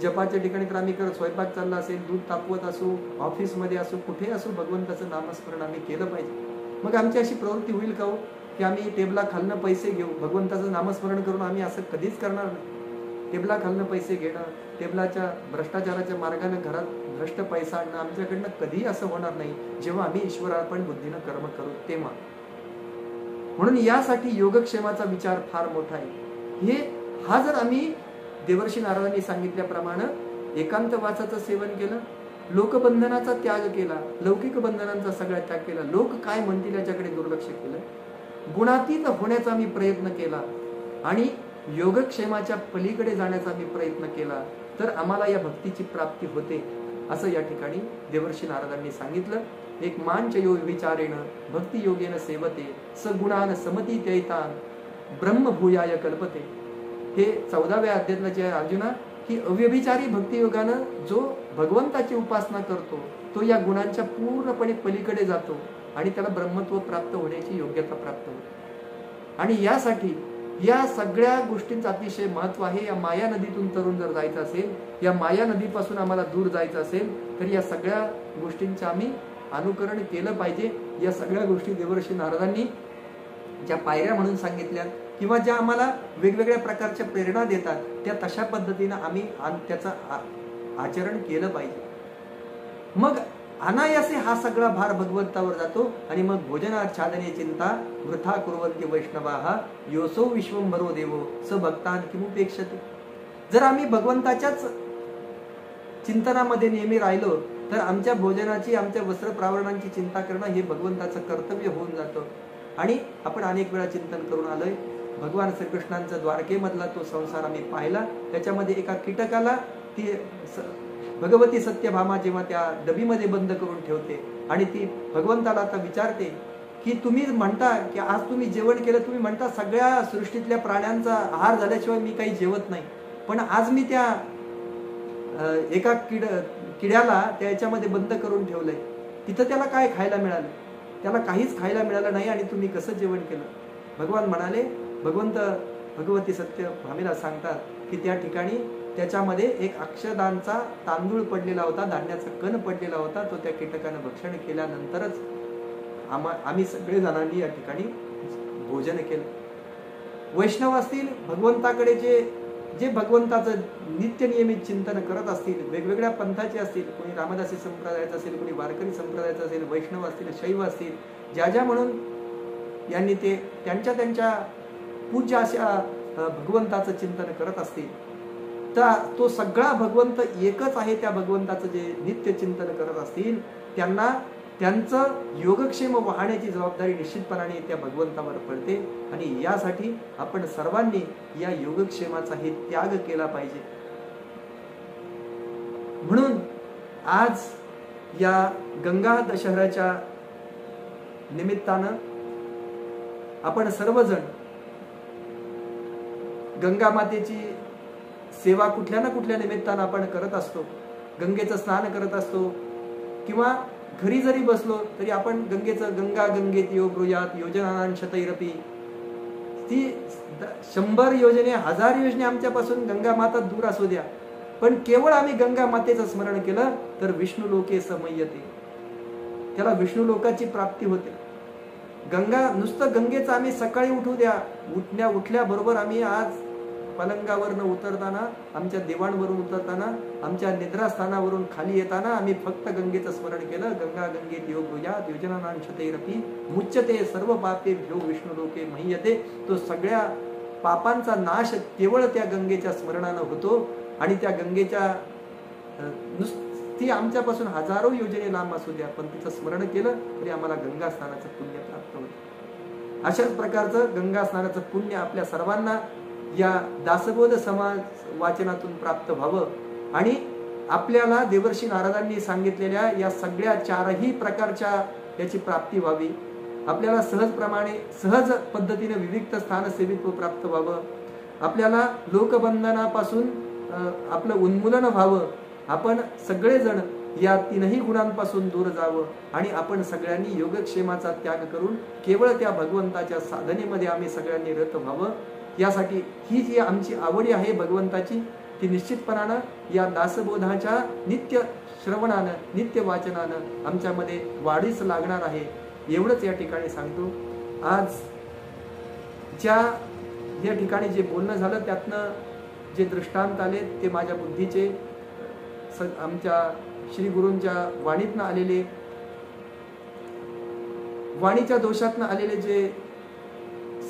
जपाच्या ठिकाणी तर आम्ही स्वयंपाक चालला असेल, दूध तापवत असू, ऑफिसमध्ये असू, कुठे असू, भगवंताचं नामस्मरण आम्ही केलं पाहिजे. मग आमची अशी प्रवृत्ती होईल का हो की आम्ही टेबला खालनं पैसे घेऊ, भगवंताचं नामस्मरण करून आम्ही असं कधीच करणार नाही. टेबला खालनं पैसे घेणं, टेबलाच्या भ्रष्टाचाराच्या मार्गाने घरात भ्रष्ट पैसा आणणं आमच्याकडनं कधीही असं होणार नाही जेव्हा आम्ही ईश्वरार्पण बुद्धीनं कर्म करू तेव्हा. म्हणून यासाठी योगक्षेमाचा विचार फार मोठा आहे. हा जर आम्ही देवर्षी नारदांनी सांगितल्याप्रमाणे एकांतवासाचं सेवन केलं, लोकबंधनाचा त्याग केला, लौकिक बंधनांचा सगळा त्याग केला, लोक काय म्हणतील याच्याकडे दुर्लक्ष केलं, गुणातीत होण्याचा मी प्रयत्न केला आणि योगक्षेमाच्या पलीकडे जाण्याचा मी प्रयत्न केला, तर आम्हाला या भक्तीची प्राप्ती होते असं या ठिकाणी देवर्षी नारदांनी सांगितलं. एक मांच योग विचारेण भक्ती योगेन सेवते सगुणान समती त्यैतान ब्रह्मभूयाय कल्पते. हे 14व्या अध्यायातलं जे अर्जुना, ही अव्यभिचारी भक्तियोगानं जो भगवंताची उपासना करतो तो या गुणांच्या पूर्णपणे पलीकडे जातो आणि त्याला ब्रह्मत्व प्राप्त होण्याची योग्यता प्राप्त होते. आणि यासाठी या सगळ्या गोष्टींचं अतिशय महत्व आहे. या माया नदीतून तरुण जर जायचं असेल, या माया नदीपासून आम्हाला दूर जायचं असेल, तर या सगळ्या गोष्टींचं आम्ही अनुकरण केलं पाहिजे. या सगळ्या गोष्टी देवर्षी नारदांनी ज्या पायऱ्या म्हणून सांगितल्या किंवा ज्या आम्हाला वेगवेगळ्या प्रकारच्या प्रेरणा देतात, त्या तशा पद्धतीनं आम्ही त्याचं आचरण केलं पाहिजे. मग अनायासे हा सगळा भार भगवंतावर जातो आणि मग भोजनाच्छादने चिंता वृथा कुर्वन्ति वैष्णवाः योसो विश्वंभरो देवो स भक्तान किमुपेक्षते. जर आम्ही भगवंताच्याच चिंतनामध्ये नेहमी राहिलो तर आमच्या भोजनाची, आमच्या वस्त्र प्रावरणांची चिंता करणं हे भगवंताचं कर्तव्य होऊन जातं. आणि आपण अनेक वेळा चिंतन करून आलोय, भगवान श्रीकृष्णांचा द्वारकेमधला तो संसार आम्ही पाहिला. त्याच्यामध्ये एका कीटकाला ती भगवती सत्यभामा जेव्हा त्या डबीमध्ये बंद करून ठेवते आणि ती भगवंताला आता विचारते की तुम्ही म्हणता की आज तुम्ही जेवण केलं, तुम्ही म्हणता सगळ्या सृष्टीतल्या प्राण्यांचा आहार झाल्याशिवाय मी काही जेवत नाही, पण आज मी त्या एका किड्याला त्याच्यामध्ये बंद करून ठेवलंय, तिथं त्याला काय खायला मिळालं? त्याला काहीच खायला मिळालं नाही आणि तुम्ही कसं जेवण केलं? भगवान म्हणाले, भगवंत भगवती सत्यभामेला सांगतात की त्या ठिकाणी त्याच्यामध्ये एक अक्षदांचा तांदूळ पडलेला होता, धान्याचा कण पडलेला होता, तो त्या कीटकानं भक्षण केल्यानंतरच आम्ही सगळे जणांनी या ठिकाणी भोजन केलं. वैष्णव असतील, भगवंताकडे जे भगवंताचं नित्य नियमित चिंतन करत असतील, वेगवेगळ्या पंथाचे असतील, कोणी रामदासी संप्रदायाचं असेल, कोणी वारकरी संप्रदायाचं असेल, वैष्णव असतील, शैव असतील, ज्या म्हणून यांनी ते त्यांच्या पूज्य अशा भगवंताचं चिंतन करत असतील, तर तो सगळा भगवंत एकच आहे. त्या भगवंताचं जे नित्य चिंतन करत असतील त्यांना त्यांचं योगक्षेम वाहण्याची जबाबदारी निश्चितपणाने त्या भगवंतावर पडते. आणि यासाठी आपण सर्वांनी या योगक्षेमाचा हे त्याग केला पाहिजे. म्हणून आज या गंगा दशहऱ्याच्या निमित्तानं आपण सर्वजण गंगा मातेची सेवा कुठल्या ना कुठल्या निमित्तानं आपण करत असतो. गंगेचं स्नान करत असतो किंवा घरी जरी बसलो तरी आपण गंगा गंगेत योग ब्रूयात योजनानां शतैरपि. ती 100 योजने 1000 योजने आमच्यापासून गंगा माता दूर असू द्या, पण केवळ आम्ही गंगा मातेचं स्मरण केलं तर विष्णू लोके समयते, त्याला विष्णू लोकाची प्राप्ती होते. नुसतं गंगेचं आम्ही सकाळी उठू द्या, उठल्याबरोबर आम्ही आज पलंगावरनं उतरताना, आमच्या दिवाणवरून उतरताना, आमच्या निद्रास्थानावरून खाली येताना आम्ही फक्त गंगेचं स्मरण केलं. गंगा गंगेत योग ब्रूयात योजनानां शतैरपि मुच्यते सर्व पापेभ्यो विष्णू लोके मह्यते. तो सगळ्या पापांचा नाश केवळ त्या गंगेच्या स्मरणानं होतो. आणि त्या गंगेच्या ती आमच्यापासून हजारो योजने लांब असू द्या, पण तिचं स्मरण केलं तरी आम्हाला गंगा स्नानाचं पुण्य प्राप्त होतं. अशाच प्रकारचं गंगा स्नानाचं पुण्य आपल्या सर्वांना या दासबोध समाज वाचनातून प्राप्त व्हावं आणि आपल्याला देवर्षी नारदांनी सांगितलेल्या या सगळ्या 4ही प्रकारच्या याची प्राप्ती व्हावी. आपल्याला सहज पद्धतीने विविक्त स्थान सेवित्व प्राप्त व्हावं. आपल्याला लोकबंधनापासून आपलं उन्मूलन व्हावं आपण सगळेजण या तीनही गुणांपासून दूर जावं आणि आपण सगळ्यांनी योगक्षेमाचा त्याग करून केवळ त्या भगवंताच्या साधनेमध्ये आम्ही सगळ्यांनी रत व्हावं. यासाठी ही जी आमची आवडी आहे भगवंताची, ती निश्चितपणानं या दासबोधाच्या नित्य श्रवणानं, नित्य वाचनानं आमच्यामध्ये वाढीस लागणार आहे. एवढंच या ठिकाणी सांगतो. आज या ठिकाणी जे बोलणं झालं त्यातनं जे दृष्टांत आले ते माझ्या बुद्धीचे, आमच्या श्री गुरूंच्या वाणीतनं आलेले, वाणीच्या दोषातनं आलेले जे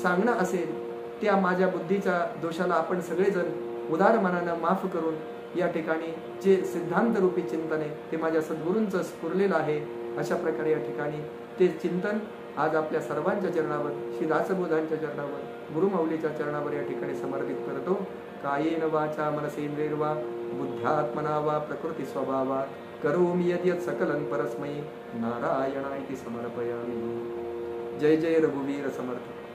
सांगणं असेल त्या माझ्या बुद्धीच्या दोषाला आपण सगळेजण उदार मनानं माफ करून या ठिकाणी जे सिद्धांत रूपी चिंतन आहे ते माझ्या सद्गुरूंचं स्फुरलेलं आहे. अशा प्रकारे या ठिकाणी ते चिंतन आज आपल्या सर्वांच्या चरणावर, श्री दासबोधांच्या चरणावर, गुरुमाऊलीच्या चरणावर या ठिकाणी समर्पित करतो. कायेन वाचा मनसेंद्रियर्वा बुद्ध्यात्मना वा प्रकृती स्वभावा करोमि यद्यत् सकलं परस्मै नारायणाय समर्पयामि. जय जय रघुवीर समर्थ.